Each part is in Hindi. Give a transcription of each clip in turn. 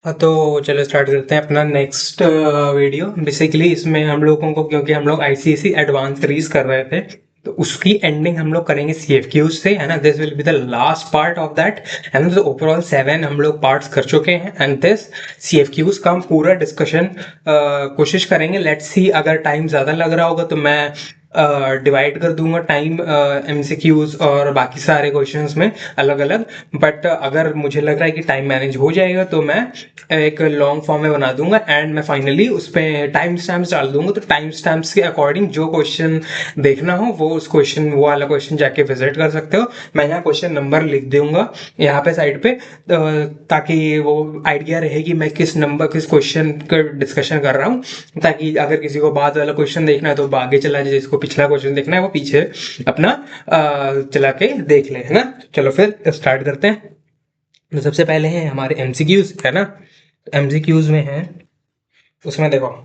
हाँ, तो चलो स्टार्ट करते हैं अपना नेक्स्ट वीडियो। बेसिकली इसमें हम लोगों को, क्योंकि हम लोग आईसीएसई एडवांस सीरीज कर रहे थे, तो उसकी एंडिंग हम लोग करेंगे सीएफक्यूज से, है ना। This will be the last part of that, है ना। तो ओवरऑल 7 हम लोग पार्ट्स कर चुके हैं एंड दिस सीएफक्यूज का हम पूरा डिस्कशन कोशिश करेंगे। लेट्स सी, अगर टाइम ज़्यादा लग रहा होगा तो मैं डिवाइड कर दूंगा टाइम एमसीक्यूज और बाकी सारे क्वेश्चंस में अलग अलग। बट अगर मुझे लग रहा है कि टाइम मैनेज हो जाएगा तो मैं एक लॉन्ग फॉर्म में बना दूंगा एंड मैं फाइनली उस पर टाइम स्टैम्प्स डाल दूंगा। तो टाइम स्टैम्प्स के अकॉर्डिंग जो क्वेश्चन देखना हो वो उस क्वेश्चन, वो वाला क्वेश्चन जाके विजिट कर सकते हो। मैं यहाँ क्वेश्चन नंबर लिख दूंगा यहाँ पे साइड पे, ताकि वो आइडिया रहे कि मैं किस नंबर, किस क्वेश्चन का डिस्कशन कर रहा हूँ, ताकि अगर किसी को बाद वाला क्वेश्चन देखना है तो आगे चला जाए, जिसको पिछला क्वेश्चन देखना है वो पीछे अपना चला के देख ले, है ना। चलो फिर स्टार्ट करते हैं। तो सबसे पहले हैं हमारे एमसीक्यूज, है ना। एमसीक्यूज में है, उसमें देखो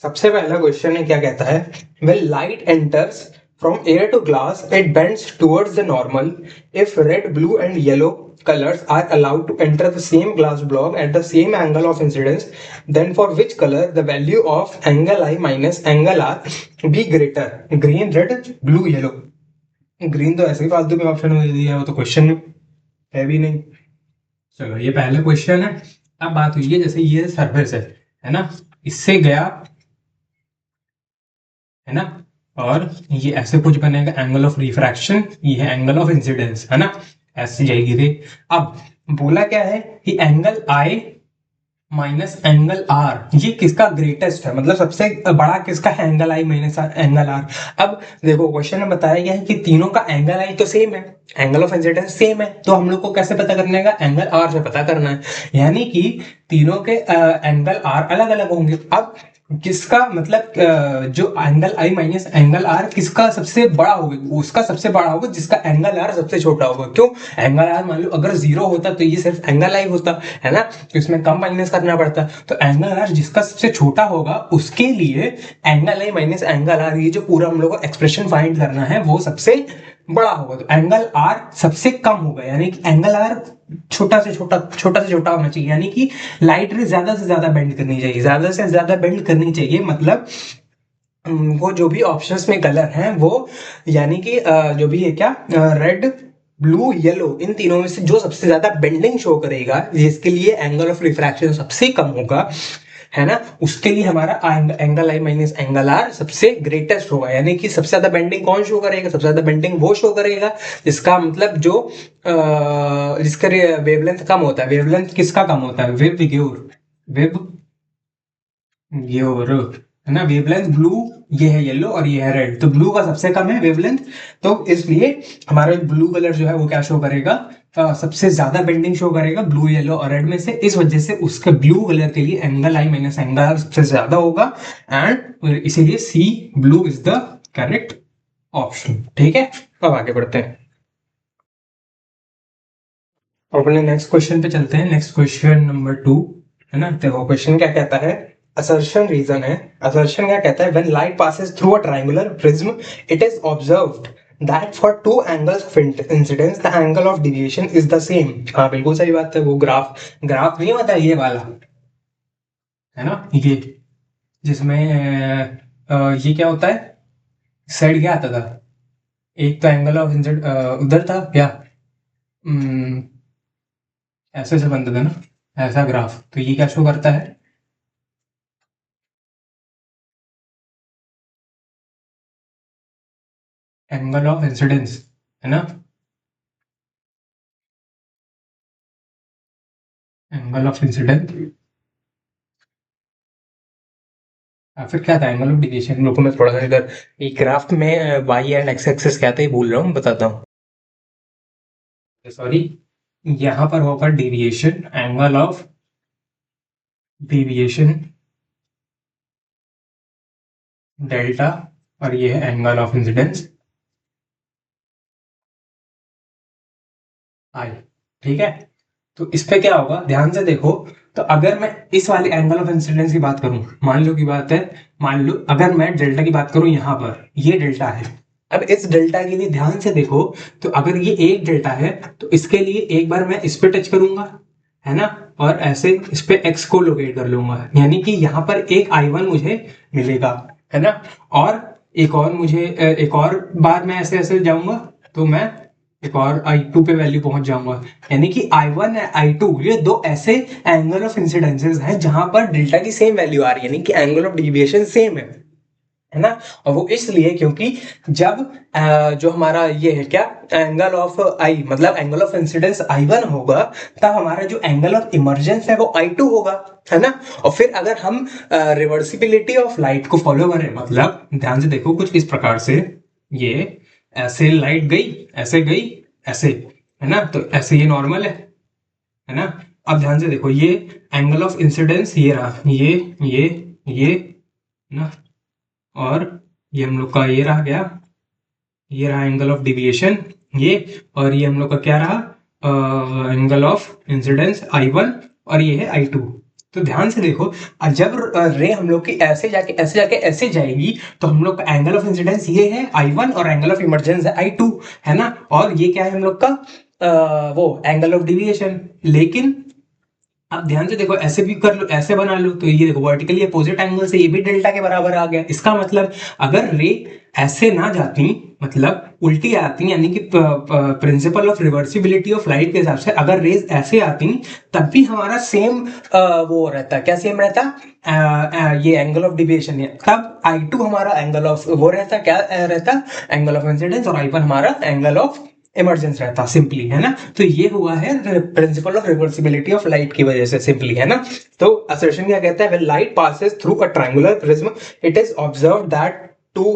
सबसे पहला क्वेश्चन है, क्या कहता है, when light enters from air to glass it bends towards the normal if red blue and yellow colors are allowed to enter the same glass block at the same angle of incidence, then for which color the value of angle I minus angle R be greater, green, red, blue, yellow। Green तो ऐसे ही फालतू में ऑप्शन में दे दिया, वो तो क्वेश्चन है भी नहीं। चलो ये पहला क्वेश्चन है। अब बात हुई है, जैसे ये सरफेस है ना, इससे गया, है ना, और ये ऐसे कुछ बनेगा एंगल ऑफ रिफ्रैक्शन, ये है एंगल ऑफ इंसिडेंस, है ना। ऐसे जाएगी रे। अब बोला क्या है कि एंगल आई माइनस एंगल आर ये किसका ग्रेटेस्ट है, मतलब सबसे बड़ा किसका है, एंगल आई माइनस एंगल आर। अब देखो क्वेश्चन में बताया गया है कि तीनों का एंगल आई तो सेम है, एंगल ऑफ इंसिडेंस सेम है, तो हम लोग को कैसे पता करने का, एंगल आर से पता करना है। यानी कि तीनों के एंगल आर अलग अलग होंगे। अब किसका मतलब जो एंगल आई माइनस एंगल आर किसका सबसे बड़ा होगा, उसका सबसे बड़ा होगा जिसका एंगल आर सबसे छोटा होगा। क्यों, एंगल आर मान लो अगर 0 होता तो ये सिर्फ एंगल आई होता, है ना, तो इसमें कम माइनस करना पड़ता। तो एंगल आर जिसका सबसे छोटा होगा उसके लिए एंगल आई माइनस एंगल आर, ये जो पूरा हम लोग को एक्सप्रेशन फाइंड करना है, वो सबसे बड़ा होगा। तो एंगल आर सबसे कम होगा, यानी कि एंगल आर छोटा से छोटा होना चाहिए। यानी कि लाइट रे ज्यादा से ज्यादा बेंड करनी चाहिए, ज्यादा से ज्यादा बेंड करनी चाहिए, मतलब वो जो भी ऑप्शंस में कलर हैं वो, यानी कि जो भी है क्या, रेड, ब्लू, येलो, इन तीनों में से जो सबसे ज्यादा बेंडिंग शो करेगा, जिसके लिए एंगल ऑफ रिफ्रैक्शन सबसे कम होगा, है ना, उसके लिए हमारा angle I minus angle are सबसे ग्रेटेस्ट होगा। यानी कि सबसे ज्यादा बेंडिंग कौन शो करेगा, सबसे ज्यादा बेंडिंग वो शो करेगा जिसका मतलब जो जिसका वेवलेंथ कम होता है। वेवलेंथ किसका कम होता है, वेव ग्योर, वेव ग्योर, है ना। वेवलेंथ ब्लू, ये है येलो और ये है रेड, तो ब्लू का सबसे कम है वेवलेंथ, तो इसलिए हमारा ब्लू कलर जो है वो क्या शो करेगा, सबसे ज्यादा बेंडिंग शो करेगा ब्लू, येलो और रेड में से। इस वजह से उसके ब्लू कलर के लिए angle I minus angle are सबसे ज्यादा होगा, एंड इसीलिए C blue is the correct option. ठीक है, अब आगे बढ़ते हैं, अपने नेक्स्ट क्वेश्चन पे चलते हैं। नेक्स्ट क्वेश्चन नंबर 2, है ना। देखो क्वेश्चन क्या कहता है, असर्शन रीजन है। असर्शन क्या कहता है, when light passes through a triangular prism it is observed that for two angles of incidence the angle of deviation is the same. हाँ बिल्कुल सही बात है, वो ग्राफ, ग्राफ नहीं होता ये वाला, है ना, ये जिसमें ये क्या होता है, साइड क्या आता था, एक तो एंगल ऑफ इंसिडेंट उधर था क्या, ऐसे से बनता था ना, ऐसा ग्राफ। तो ये क्या शो करता है, एंगल ऑफ इंसिडेंस, है ना, एंगल ऑफ इंसिडेंस। या फिर क्या था, एंगल ऑफ डिविएशन। रुको मैं थोड़ा सा इधर ये ग्राफ में वाई एंड एक्स एक्सिस क्या था ये भूल रहा हूँ, बताता हूँ, सॉरी। यहाँ पर होगा deviation, angle of deviation delta, और ये है एंगल ऑफ इंसिडेंस आई। ठीक है, तो इस पे क्या होगा, ध्यान से देखो। तो अगर मैं इस वाले एंगल ऑफ इंसिडेंस की बात करूं, मान लो की बात है, मान लो अगर मैं डेल्टा की बात करूं, यहां पर ये डेल्टा है। अब इस डेल्टा के लिए ध्यान से देखो, तो अगर ये एक डेल्टा है तो इसके लिए एक बार मैं इस पे टच करूंगा, है ना, और ऐसे इस पे x को लोकेट कर लूंगा, यानी कि यहाँ पर एक I1 मुझे मिलेगा, है ना। और एक और मुझे एक और बार मैं ऐसे ऐसे जाऊंगा तो मैं एक और I2 पे वैल्यू पहुंच जाऊंगा, यानी कि I1 I2 ये दो ऐसे एंगल ऑफ इंसिडेंसेस हैं जहां पर डेल्टा की सेम वैल्यू आ रही है, यानी कि एंगल ऑफ डेविएशन सेम है ना। और वो इसलिए क्योंकि जब जो हमारा ये है क्या, एंगल ऑफ आई मतलब एंगल ऑफ इंसिडेंस I1 होगा, तब हमारा जो एंगल ऑफ इमर्जेंस है वो I2 होगा, है ना। और फिर अगर हम रिवर्सिबिलिटी ऑफ लाइट को फॉलो करें, मतलब ध्यान से देखो कुछ इस प्रकार से, ये ऐसे लाइट गई ऐसे, है ना, तो ऐसे ये नॉर्मल है ना। अब ध्यान से देखो ये एंगल ऑफ इंसिडेंस ये रहा, ये ना, और ये हम लोग का ये रहा क्या, ये रहा एंगल ऑफ डिविएशन ये, और ये हम लोग का क्या रहा, एंगल ऑफ इंसिडेंस I1, और ये है I2। तो ध्यान से देखो, जब रे हम लोग की ऐसे जाएगी तो हम लोग का एंगल ऑफ इंसिडेंस ये है I1 और एंगल ऑफ इमर्जेंस है I2, है ना। और ये क्या है हम लोग का वो एंगल ऑफ डिविएशन। लेकिन आप ध्यान से देखो, ऐसे भी कर लो, ऐसे बना लो, तो ये देखो वर्टिकली अपोजिट एंगल से ये भी डेल्टा के बराबर आ गया। इसका मतलब अगर रे ऐसे ना जाती, मतलब उल्टी आती, यानी कि principal of reversibility of light के हिसाब से अगर रेज ऐसे आती तब भी हमारा सेम वो रहता, क्या सेम रहता, ये एंगल ऑफ डिविएशन है, तब I2 हमारा एंगल ऑफ वो रहता, क्या रहता, एंगल ऑफ इंसिडेंस, और I1 हमारा एंगल ऑफ इमरजेंस रहता, सिंपली, है ना। तो ये हुआ है principal of reversibility of light की वजह से, सिंपली, है ना। तो असर्शन क्या कहता है, when light passes through a triangular prism it is observed that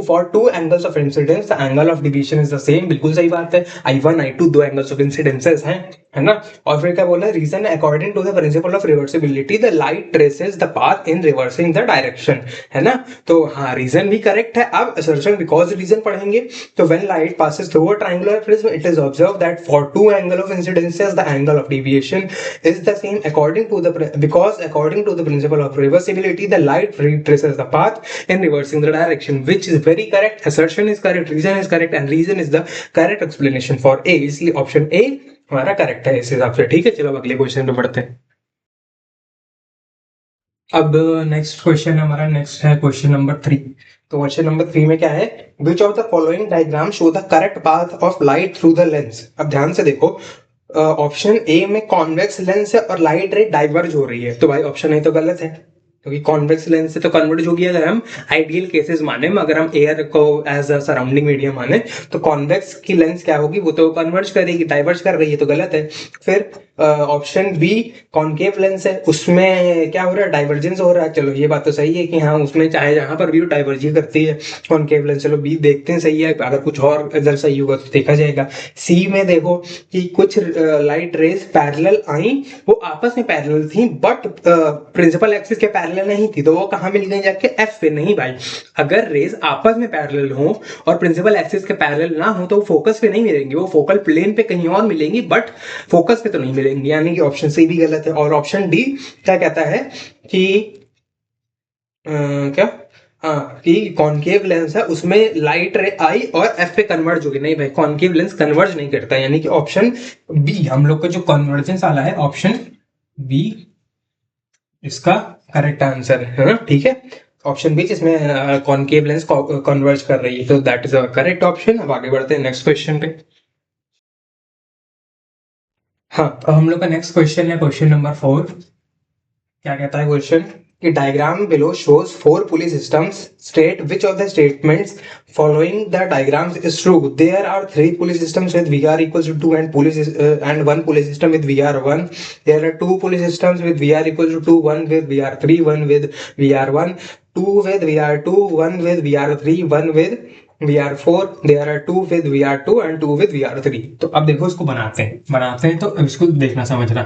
for two angles of incidence the angle of deviation is the same। बिल्कुल सही बात है, I1 I2 दो angles of incidences हैं, है ना। और फिर क्या बोला, reason according to the principle of reversibility the light traces the path in reversing the direction, है ना। तो हाँ, रीजन भी करेक्ट है। अब असर्शन बिकॉज रीजन पढ़ेंगे, तो when light passes through a triangular prism it is observed that for two angle of incidences the angle of deviation is the same according to the because according to the principle of reversibility the light retraces the path in reversing the direction, which is very correct, assertion is correct, reason is correct, and reason is the correct explanation for A, इसलिए ऑप्शन A हमारा करेक्ट है इस हिसाब से। ठीक है, चलो अगले क्वेश्चन पे बढ़ते हैं। अब नेक्स्ट क्वेश्चन हमारा नेक्स्ट है क्वेश्चन नंबर 3। तो क्वेश्चन नंबर 3 में क्या है, which of the following diagram show the correct path of light through the lens. अब ध्यान से देखो, ऑप्शन ए में कॉन्वेक्स लेंस है और लाइट रे डाइवर्ज हो रही है, तो भाई ऑप्शन ए तो गलत है, क्योंकि कॉन्वेक्स लेंस से तो कन्वर्ट होगी अगर हम आइडियल केसेस माने, अगर हम एयर को एज अ सराउंडिंग मीडियम माने, तो कॉन्वेक्स की लेंस क्या होगी, वो तो कन्वर्ज करेगी, डाइवर्ज कर रही है, तो गलत है। फिर ऑप्शन बी कॉनकेव लेंस है, उसमें क्या हो रहा है, डाइवर्जेंस हो रहा है, चलो ये बात तो सही है कि हाँ उसमें चाहे जहां पर भी डाइवर्ज ही करती है कॉनकेव लेंस, चलो बी देखते हैं सही है, अगर कुछ और इधर सही होगा तो देखा जाएगा। सी में देखो कि कुछ लाइट रेज पैरेलल आई, वो आपस में पैरेलल थी बट प्रिंसिपल एक्सिस के पैरेलल नहीं थी, तो वो कहाँ मिल गई जाके एफ पे। नहीं भाई, अगर रेज आपस में पैरेलल हो और प्रिंसिपल एक्सिस के पैरेलल ना हो तो वो फोकस पे नहीं मिलेंगी, वो फोकल प्लेन पे कहीं और मिलेंगी बट फोकस पे तो नहीं मिलेंगी, यानी कि ऑप्शन सी भी गलत है। और ऑप्शन डी क्या कहता है कि क्या, हाँ, कि कॉनकेव लेंस है उसमें लाइट रे आई और एफ पे कन्वर्ज होगी। नहीं भाई, कॉनकेव लेंस कन्वर्ज नहीं करता, यानी कि ऑप्शन बी हम लोग का जो कन्वर्जेंस वाला है, ऑप्शन बी इसका करेक्ट आंसर है ना। ठीक है, ऑप्शन बी जिसमें कॉनकेव लेंस कन्वर्ज कर रही है, तो that is our correct option. अब आगे बढ़ते हैं नेक्स्ट क्वेश्चन पे। हाँ, तो हम लोग का नेक्स्ट क्वेश्चन है क्वेश्चन नंबर 4। क्या कहता है क्वेश्चन कि diagram below shows four pulley systems, state which of the statements following the diagrams is true। There are three pulley systems with VR equals to 2 and and one pulley system with VR 1। There are two pulley systems with VR equals to 2, one with VR 3, one with VR 1, two with VR 2, one with VR 3, one with VR 4। There are two with VR 2 and two with VR 3। तो अब देखो इसको बनाते हैं तो इसको देखना समझना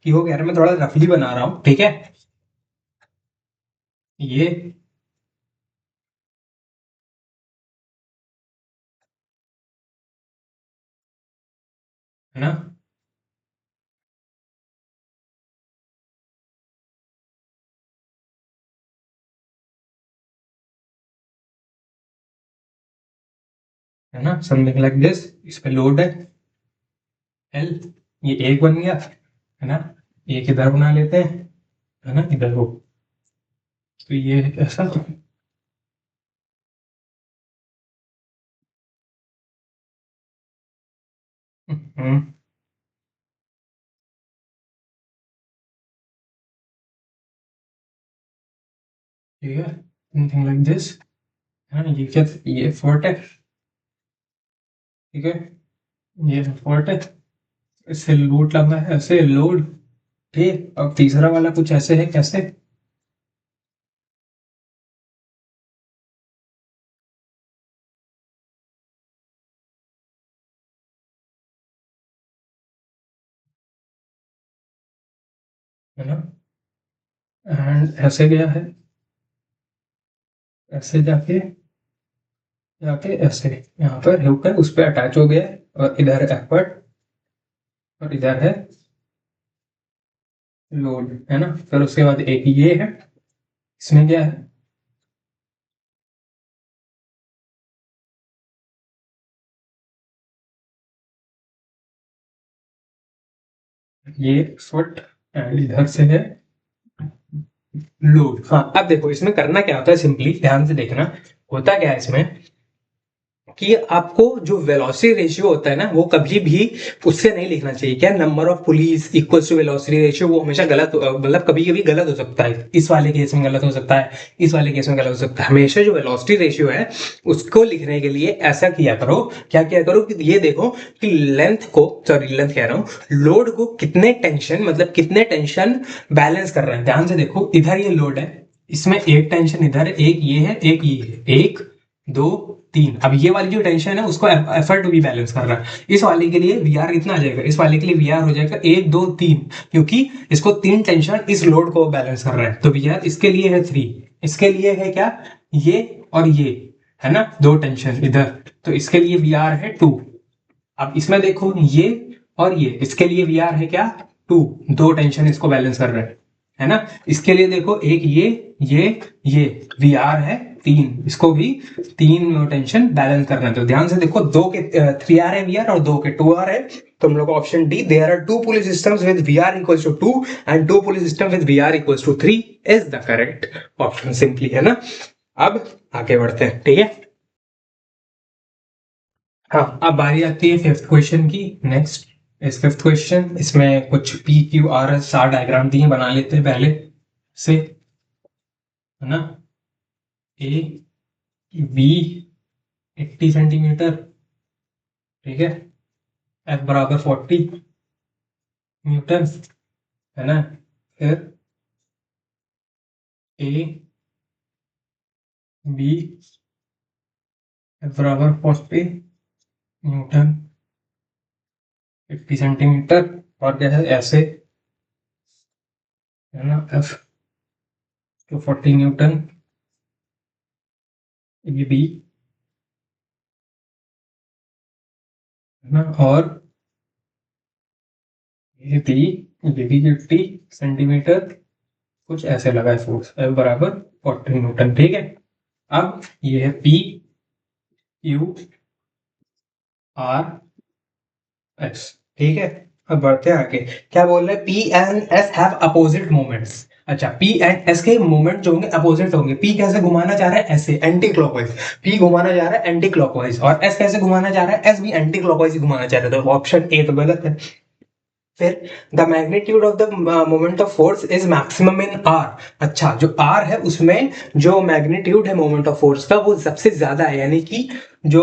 कि वो कह रहे हैं, मैं थोड़ा रफली बना रहा हूँ, ठीक है। ये है ना, है ना, समथिंग लाइक दिस। इस पे लोड है एल, ये एक बन गया, है ना। एक इधर बना लेते हैं, है ना, इधर हो, तो ये ऐसा। हम्म, ठीक है, समथिंग लाइक दिस, है ना, ये क्या, ये फोर्ट है, ठीक है, ये फोर्ट है, इससे लोड लगा है, ऐसे लोड, ठीक। अब तीसरा वाला कुछ ऐसे है, कैसे, है ना, एंड ऐसे गया है, ऐसे जाके, जाके ऐसे यहाँ पर हुक है, उस पर अटैच हो गया है, और इधर है एफर्ट, और इधर है लोड, है ना। फिर उसके बाद एक ये है, इसमें क्या है, ये फुट, एंड इधर से है लोड। हाँ, अब देखो इसमें करना क्या होता है, सिंपली ध्यान से देखना, होता क्या है इसमें कि आपको जो वेलोसिटी रेशियो होता है ना, वो कभी भी उससे नहीं लिखना चाहिए। क्या, number of pulleys equals to velocity ratio, वो हमेशा गलत, मतलब कभी कभी गलत हो सकता है, इस वाले केस में गलत हो सकता है, इस वाले केस में गलत हो सकता है। हमेशा जो वेलोसिटी रेशियो है उसको लिखने के लिए ऐसा किया करो, क्या किया करो कि ये देखो कि लेंथ को, सॉरी लेंथ कह रहा हूँ, लोड को कितने टेंशन, मतलब कितने टेंशन बैलेंस कर रहे हैं। ध्यान से देखो, इधर ये लोड है, इसमें एक टेंशन इधर है, एक ये है, एक ये है, एक दो तीन। अब ये वाली जो टेंशन है उसको एफर्ट भी बैलेंस कर रहा है। इस वाले के लिए वी आर कितना आ जाएगा, इस वाले के लिए वी आर हो जाएगा एक दो तीन, क्योंकि इसको तीन टेंशन इस लोड को बैलेंस कर रहा है। तो वी आर इसके लिए है थ्री, इसके लिए है क्या, ये और ये, है ना, दो टेंशन इधर, तो इसके लिए वी आर है टू। अब इसमें देखो ये और ये, इसके लिए वी आर है क्या, टू, दो टेंशन इसको बैलेंस कर रहे हैं, है ना। इसके लिए देखो एक ये वी आर है तीन, इसको भी तीन टेंशन बैलेंस करना है। तो ध्यान से देखो, दो के थ्री आर है वी आर, और दो के टू आर है, तो हम लोग option D, there are two pulleys systems with V R equals to two and two pulleys system with V R equals to three is the correct option, simply, है ना। अब आगे बढ़ते हैं, ठीक है। हाँ, अब बारी आती है फिफ्थ क्वेश्चन की। नेक्स्ट इस फिफ्थ क्वेश्चन, इसमें कुछ P Q R S star diagram दिए, बना लेते हैं पहले से, है ना। ए बी 80 सेंटीमीटर, ठीक है, एफ बराबर 40 न्यूटन, है ना। फिर ए बी एफ बराबर 40 न्यूटन, 80 सेंटीमीटर, और क्या है ऐसे, है ना, एफ तो 40 न्यूटन, ये बी, है ना, और ये बी 80 सेंटीमीटर, कुछ ऐसे लगा है फोर्स, एफ बराबर 40 न्यूटन, ठीक है। अब ये है पी क्यू आर एस, ठीक है। अब बढ़ते हैं आगे, क्या बोल रहे हैं, P and S have opposite moments. अच्छा, पी एंड एस के मोमेंट जो होंगे अपोजिट होंगे। पी कैसे घुमाना चाह रहा है, ऐसे एंटी क्लॉकवाइज, पी घुमाना जा रहा है एंटी क्लॉकवाइज, और एस कैसे घुमाना चाह रहा है, एस भी एंटी क्लॉकवाइज ही घुमाना चाह रहा है, तो ऑप्शन ए तो गलत है। फिर the magnitude of the moment of force is maximum in are. अच्छा, जो आर है उसमें जो मैग्नीट्यूड है मोमेंट ऑफ फोर्स का वो सबसे ज्यादा है, यानी कि जो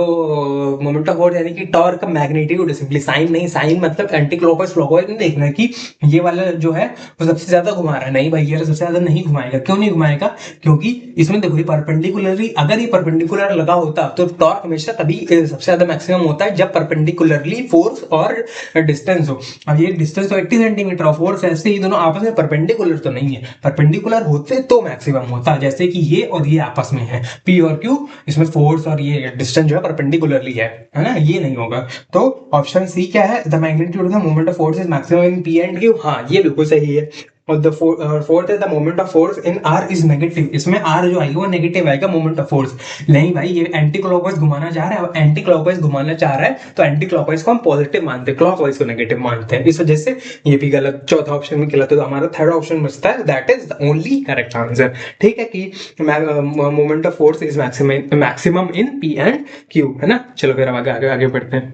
मोमेंट ऑफ फोर्स यानी कि टॉर्क का मैग्नीट्यूड है, सिंपली साइन नहीं, साइन मतलब एंटी क्लॉकवाइज क्लॉकवाइज नहीं देखना है कि ये वाला जो है वो सबसे ज्यादा घुमा रहा है, नहीं भाई, ये सबसे ज्यादा नहीं घुमाएगा। क्यों नहीं घुमाएगा, क्योंकि इसमें देखो ये परपेंडिकुलरली, अगर ये परपेंडिकुलर लगा होता तो टॉर्क हमेशा तभी सबसे ज्यादा मैक्सिमम होता है जब परपेंडिकुलरली फोर्स और डिस्टेंस हो। अब ये डिस्टेंस तो 80 सेंटीमीटर और फोर्स ऐसे ही दोनों आपस में परपेंडिकुलर तो नहीं है, परपेंडिकुलर होते तो मैक्सिमम होता, जैसे कि ये और ये आपस में है, पी और क्यू, इसमें फोर्स और ये डिस्टेंस जो है परपेंडिकुलरली है ना, ये नहीं होगा। तो ऑप्शन सी क्या है, the magnitude of the moment of force is maximum in P and Q, हाँ ये बिल्कुल सही है। और द फोर्थ है the moment of force in are is negative, इसमें आर जो आएगा वो नेगेटिव आएगा मोमेंट ऑफ फोर्स। नहीं भाई ये एंटी क्लॉकवाइज घुमाना चाह रहा है, एंटी क्लॉकवाइज घुमाना चाह रहा है तो एंटी क्लॉकवाइज को हम पॉजिटिव मानते हैं, क्लॉकवाइज को नेगेटिव मानते हैं, इस वजह से ये भी गलत, चौथा ऑप्शन भी गलत है। तो हमारा थर्ड ऑप्शन बचता है, that is the only correct answer. ठीक है कि moment of force is maximum in P and Q, है ना। चलो फिर हम आगे आगे आगे बढ़ते हैं।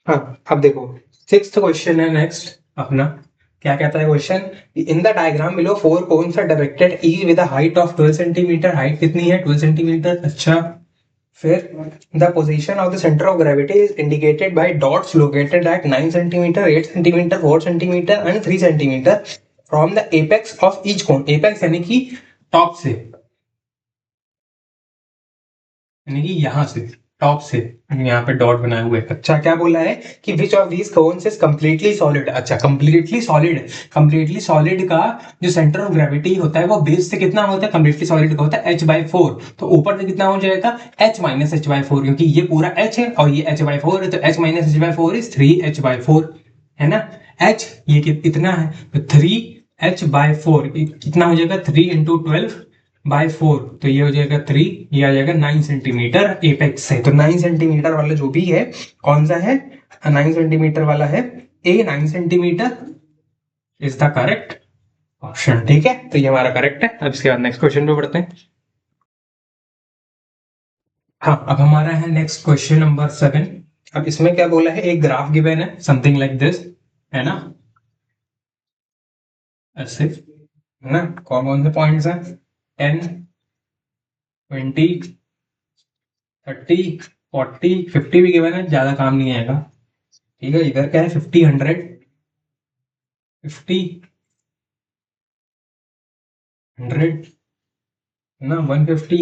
हाँ अब देखो सिक्स्थ क्वेश्चन है नेक्स्ट अपना। क्या कहता है question, in the diagram below 4 cones are directed each with a height of 12 centimetre, हाइट कितनी है 12 सेंटीमीटर। अच्छा फिर the position of the centre of gravity is indicated by dots located at 9 centimetre, 8 centimetre, 4 centimetre and 3 centimetre from the apex of each cone. Apex यानी कि टॉप से, यानी कि यहाँ से टॉप से यहाँ पे डॉट बनाए हुए। अच्छा क्या बोला है कि which of these cones is completely solid. अच्छा कंप्लीटली सॉलिड, कंप्लीटली सॉलिड का जो सेंटर ऑफ ग्रेविटी होता है वो बेस से कितना होता है, कंप्लीटली सॉलिड का होता है h/4, तो ऊपर से कितना हो जाएगा h माइनस h/4, क्योंकि ये पूरा h है और ये h/4 है, तो h minus h/4 is 3h/4, है ना। h ये इतना है तो 3h/4 कितना हो जाएगा 3 इंटू 12/4, तो ये हो जाएगा 3, ये आ जाएगा 9 सेंटीमीटर एपेक्स से। तो 9 सेंटीमीटर वाला जो भी है कौन सा है, 9 सेंटीमीटर वाला है ए, 9 centimetre is the correct option. ठीक है तो ये हमारा करेक्ट है। अब इसके बाद नेक्स्ट क्वेश्चन पे बढ़ते हैं। हाँ अब हमारा है नेक्स्ट क्वेश्चन नंबर 7। अब इसमें क्या बोला है, एक ग्राफ गिवन है समथिंग लाइक दिस, है ना, ऐसे, है ना। कौन कौन से पॉइंट्स हैं 10, 20, 30, 40, 50 भी गिवन है, ज्यादा काम नहीं आएगा। ठीक है इधर क्या है 50, 100, 50, 100, ना 150,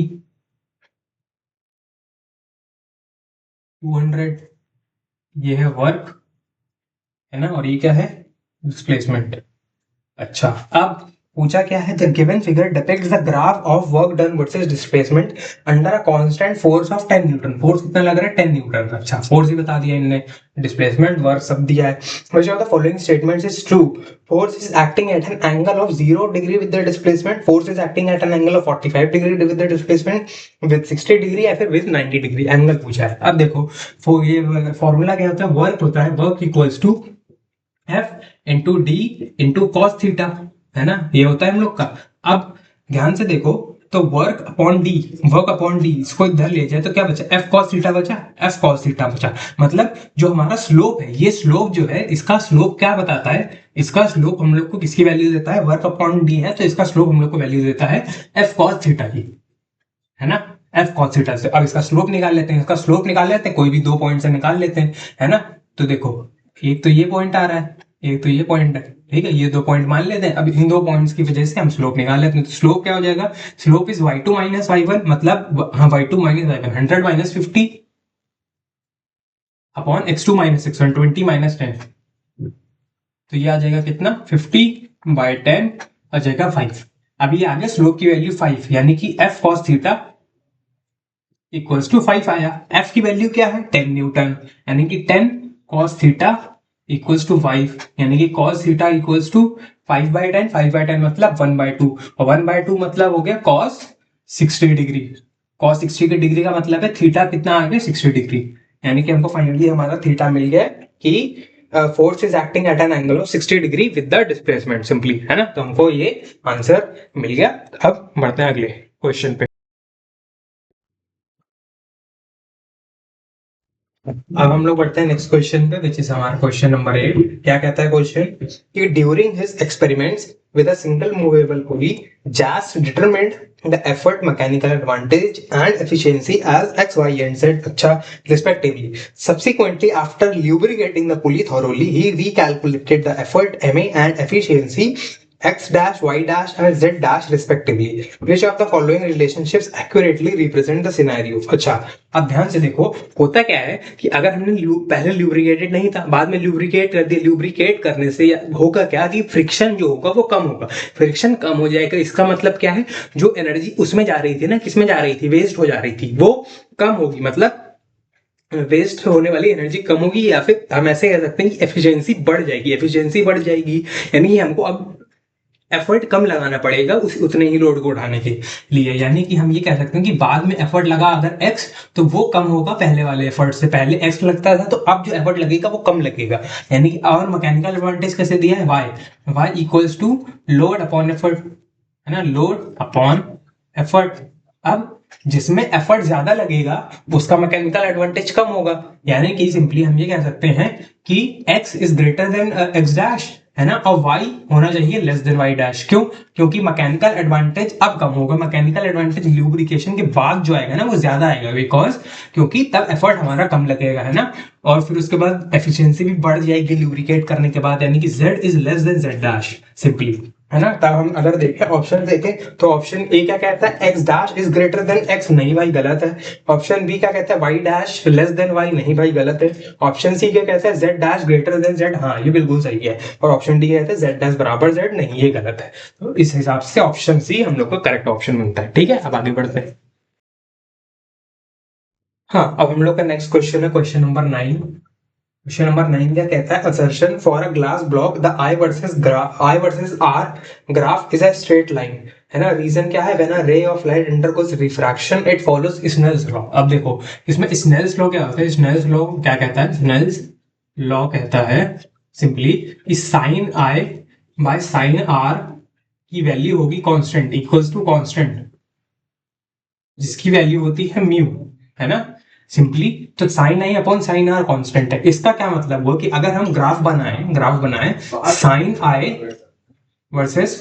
200, ये है वर्क, है ना, और ये क्या है डिस्प्लेसमेंट। अच्छा अब पूछा क्या है, the given figure depicts the graph of work done versus displacement under a constant force of 10 Newton. Force कितना लग रहा है 10 न्यूटन। अच्छा फोर्स ही बता दिया इनने, डिस्प्लेसमेंट वर्क सब दिया है। Which of the following statements is true, force is acting at an angle of 0 degree with the displacement, force is acting at an angle of 45 degree with the displacement, with 60 degree या फिर विद 90 डिग्री एंगल पूछा है। अब देखो ये फॉर्मूला क्या होता है, वर्क होता है, work equals to F into D into cos theta, है ना, ये होता है हम लोग का। अब ध्यान से देखो तो work upon D, work upon D इसको इधर ले जाए तो क्या बचा, एफ कॉस थीटा बचा, एफ कॉस थीटा बचा। मतलब जो हमारा स्लोप है, ये स्लोप जो है इसका स्लोप क्या बताता है, इसका स्लोप हम लोग को किसकी वैल्यू देता है, वर्क अपॉन डी है तो इसका स्लोप हम लोग को वैल्यू देता है एफ कॉस थीटा की, है ना, एफ कॉस थीटा से। अब इसका स्लोप निकाल लेते हैं, इसका स्लोप निकाल लेते हैं, कोई भी दो पॉइंट से निकाल लेते हैं, है ना। तो देखो एक तो ये पॉइंट आ रहा है, एक तो ये पॉइंट है, ठीक है, ये दो पॉइंट मान लेते हैं। अब इन दो पॉइंट्स की वजह से हम स्लोप निकाल लेते हैं। तो स्लोप क्या हो जाएगा, slope is y2 minus y1, मतलब हाँ y2 minus y1, 100 minus 50 upon x2 minus x1, 20 minus 10, तो ये आ जाएगा कितना 50/10 आ जाएगा 5। अब ये आ गया स्लोप की वैल्यू 5, यानी कि f cos theta equals to 5 आया। f की वैल्यू क्या है 10 न्यूटन, यानी कि 10 cos थीटा इक्वल्स टू 5, यानी कि cos थीटा इक्वल्स टू 5/10, 5/10 मतलब 1/2, और 1/2 मतलब हो गया cos 60 डिग्री। cos 60 की डिग्री का मतलब है थीटा कितना आ गया 60 डिग्री, यानी कि हमको फाइनली हमारा थीटा मिल गया कि force is acting at an angle of 60 degree with the displacement simply, है ना। तो हमको ये आंसर मिल गया। अब बढ़ते हैं अगले क्वेश्चन पे। अब हम लोग बढ़ते हैं नेक्स्ट क्वेश्चन पे, विच इज हमारा क्वेश्चन नंबर 8। क्या कहता है क्वेश्चन कि during his experiments with a single movable pulley, Jess determined the effort, mechanical advantage and efficiency as x, y and z, अच्छा, respectively. Subsequently, after lubricating the pulley thoroughly, he recalculated the effort ma and efficiency x dash, y dash and z dash respectively. Which of the following relationships accurately represent the scenario? अच्छा अब ध्यान से देखो, होता क्या है कि अगर हमने पहले ल्यूब्रिकेटेड नहीं था, बाद में ल्यूब्रिकेट कर दिया, ल्यूब्रिकेट करने से होगा क्या कि फ्रिक्शन जो होगा वो कम होगा, फ्रिक्शन कम हो जाएगा। इसका मतलब क्या है, जो एनर्जी उसमें जा रही थी ना, किसमें जा रही थी, वेस्ट हो जा रही थी, वो कम होगी। मतलब वेस्ट होने वाली एनर्जी कम होगी, या फिर हम ऐसे कह सकते हैं कि एफिशिएंसी बढ़ जाएगी। एफिशिएंसी बढ़ जाएगी यानी कि हमको अब एफर्ट कम लगाना पड़ेगा उस उतने ही लोड को उठाने के लिए। यानी कि हम ये कह सकते हैं कि बाद में एफर्ट लगा अगर एक्स, तो वो कम होगा पहले वाले एफर्ट से। पहले एक्स लगता था, तो अब जो एफर्ट लगेगा वो कम लगेगा। यानी कि और मैकेनिकल एडवांटेज कैसे दिया है, Y equals to load upon effort, है ना, लोड अपॉन एफर्ट। अब जिसमें एफर्ट ज्यादा लगेगा उसका मैकेनिकल एडवांटेज कम होगा। यानी कि सिंपली हम ये कह सकते हैं कि x is greater then x dash, है ना, और y होना चाहिए लेस देन y डैश। क्यों? क्योंकि मैकेनिकल एडवांटेज अब कम होगा। मैकेनिकल एडवांटेज ल्यूब्रिकेशन के बाद जो आएगा ना वो ज्यादा आएगा, बिकॉज क्योंकि तब एफर्ट हमारा कम लगेगा, है ना। और फिर उसके बाद एफिशिएंसी भी बढ़ जाएगी ल्यूब्रिकेट करने के बाद, यानी कि z is less than z dash simply, है ना। तब हम अगर देखें ऑप्शन देखें तो ऑप्शन ए क्या कहता है, x dash is greater then x, नहीं भाई गलत है। ऑप्शन बी क्या कहता है, y dash less than y, नहीं भाई गलत है। ऑप्शन सी क्या कहता है, z dash greater than z, हाँ ये बिल्कुल सही है। और ऑप्शन डी कहता है z डैश बराबर z, नहीं ये गलत है। तो इस हिसाब से ऑप्शन सी हम लोग का करेक्ट ऑप्शन बनता है। ठीक है, अब आगे बढ़ते हैं। हाँ, अब हम लोग का नेक्स्ट क्वेश्चन है क्वेश्चन नंबर 9। क्वेश्चन नंबर 9 क्या कहता है, assertion for a glass block the I versus R graph is a straight line, है ना। रीजन क्या है, when a ray of light undergoes refraction it follows Snell's law. अब देखो इसमें स्नेल्स लॉ क्या होता है, स्नेल्स लॉ क्या कहता है, स्नेल्स लॉ कहता है सिंपली कि sine I by sine R की वैल्यू होगी कांस्टेंट, इक्वल्स टू कांस्टेंट, जिसकी वैल्यू होती है म्यू, है ना सिंपली। तो sine I upon sine R constant है। इसका क्या मतलब हुआ कि अगर हम ग्राफ बनाएं साइन आई वर्सेस,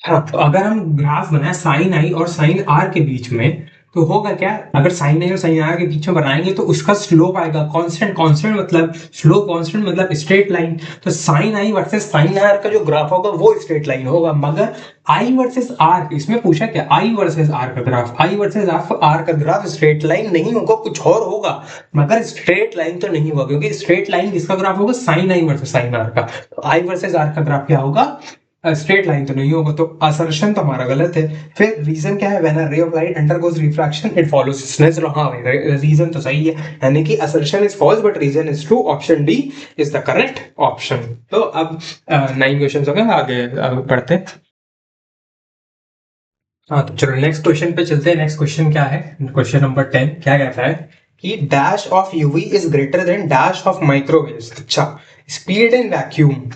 हाँ, तो अगर हम ग्राफ बनाए साइन आई और साइन आर के बीच में, तो होगा क्या, अगर साइन आई और साइन आर के बीच में बनाएंगे तो उसका स्लोप आएगा कांस्टेंट। कांस्टेंट मतलब स्लोप, कांस्टेंट मतलब स्ट्रेट लाइन। तो sine I versus sine R का जो ग्राफ होगा वो स्ट्रेट लाइन होगा। मगर आई वर्सेस आर, इसमें पूछा क्या, आई वर्सेस आर का ग्राफ, आई वर्सेस आर का ग्राफ स्ट्रेट लाइन नहीं होगा, कुछ और होगा, मगर स्ट्रेट लाइन तो नहीं होगा। क्योंकि स्ट्रेट लाइन किसका ग्राफ होगा, sine I versus sine R का। तो आई वर्सेस आर का ग्राफ क्या होगा, स्ट्रेट लाइन तो नहीं होगा। तो असर्शन तो हमारा गलत है। फिर रीजन क्या है, when a ray of light undergoes refraction it follows Snell's law, हाँ रीजन तो सही है, यानी कि assertion is false but reason is true. Option D is the correct option. तो अब 9 क्वेश्चन हो गए, आगे बढ़ते हैं। हाँ, तो चलो नेक्स्ट क्वेश्चन पे चलते हैं। नेक्स्ट क्वेश्चन क्या है, क्वेश्चन नंबर 10 क्या कहता है कि dash of UV is greater than dash of microwaves. अच्छा, speed in vacuum,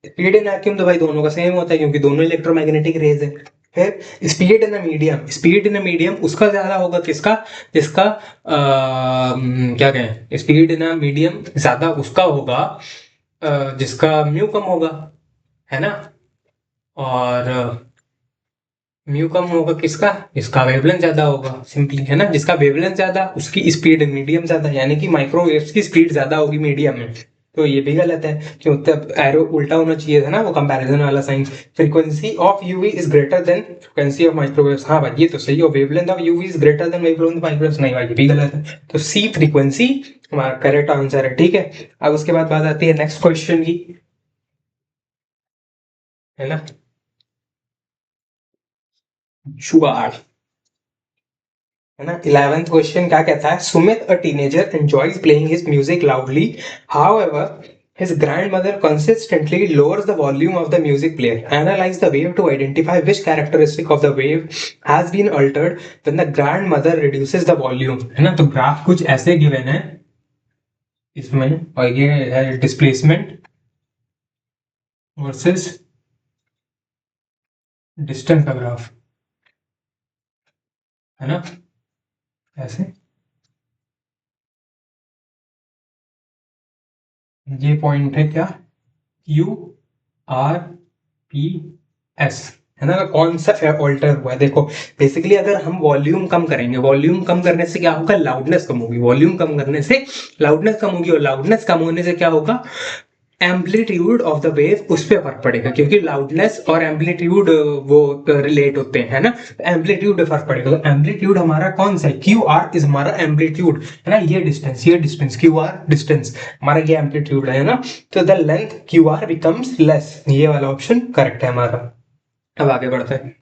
speed in vacuum तो भाई दोनों का सेम होता है क्योंकि दोनों इलेक्ट्रोमैग्नेटिक रेज है। फिर speed in a medium, speed in a medium उसका ज्यादा होगा किसका, जिसका क्या कहें, स्पीड इन अ मीडियम ज्यादा उसका होगा जिसका म्यू कम होगा, है ना। और म्यू कम होगा किसका, इसका वेवलेंथ ज्यादा होगा सिंपली, है ना। जिसका वेवलेंथ ज्यादा उसकी स्पीड मीडियम ज्यादा, यानी कि माइक्रोवेव्स की स्पीड ज्यादा होगी मीडियम में। तो ये भी गलत है, क्यों, तब एरो उल्टा होना चाहिए था ना, वो कंपैरिजन वाला sign. Frequency of UV is greater than frequency of microwaves, हाँ भाई ये तो सही है। Wavelength of UV is greater than wavelength of microwaves, नहीं भाई ये भी गलत है। तो सी फ्रीक्वेंसी हमारा करेक्ट आंसर है। ठीक है, अब उसके बाद बात आती है नेक्स्ट क्वेश्चन की, है ना। जुगाड़, है ना। 11th क्वेश्चन क्या कहता है, Sumit a teenager enjoys playing his music loudly, however his grandmother consistently lowers the volume of the music player. Analyze the wave to identify which characteristic of the wave has been altered when the grandmother reduces the volume, है ना। तो ग्राफ कुछ ऐसे गिवन है इसमें, और ये है डिस्प्लेसमेंट वर्सेस डिस्टेंस का ग्राफ, है ना, ऐसे। ये पॉइंट है क्या, क्यू आर पी एस, है ना। कौन सा ऑल्टर हुआ है, देखो बेसिकली अगर हम वॉल्यूम कम करेंगे, वॉल्यूम कम करने से क्या होगा, लाउडनेस कम होगी। वॉल्यूम कम करने से लाउडनेस कम होगी, और लाउडनेस कम होने से क्या होगा, एम्पलीट्यूड ऑफ द वेव उस पर फर्क पड़ेगा। क्योंकि लाउडनेस और एम्पलीट्यूड वो रिलेट होते हैं ना, एम्पलीट्यूड पे फर्क पड़ेगा। तो एम्पलीट्यूड हमारा कौन सा है, क्यू आर इज हमारा एम्पलीट्यूड, है ना। ये डिस्टेंस क्यू आर डिस्टेंस हमारा ये एम्पलीट्यूड है ना। तो the length Q R becomes less, ये वाला ऑप्शन करेक्ट है हमारा। अब आगे बढ़ते हैं।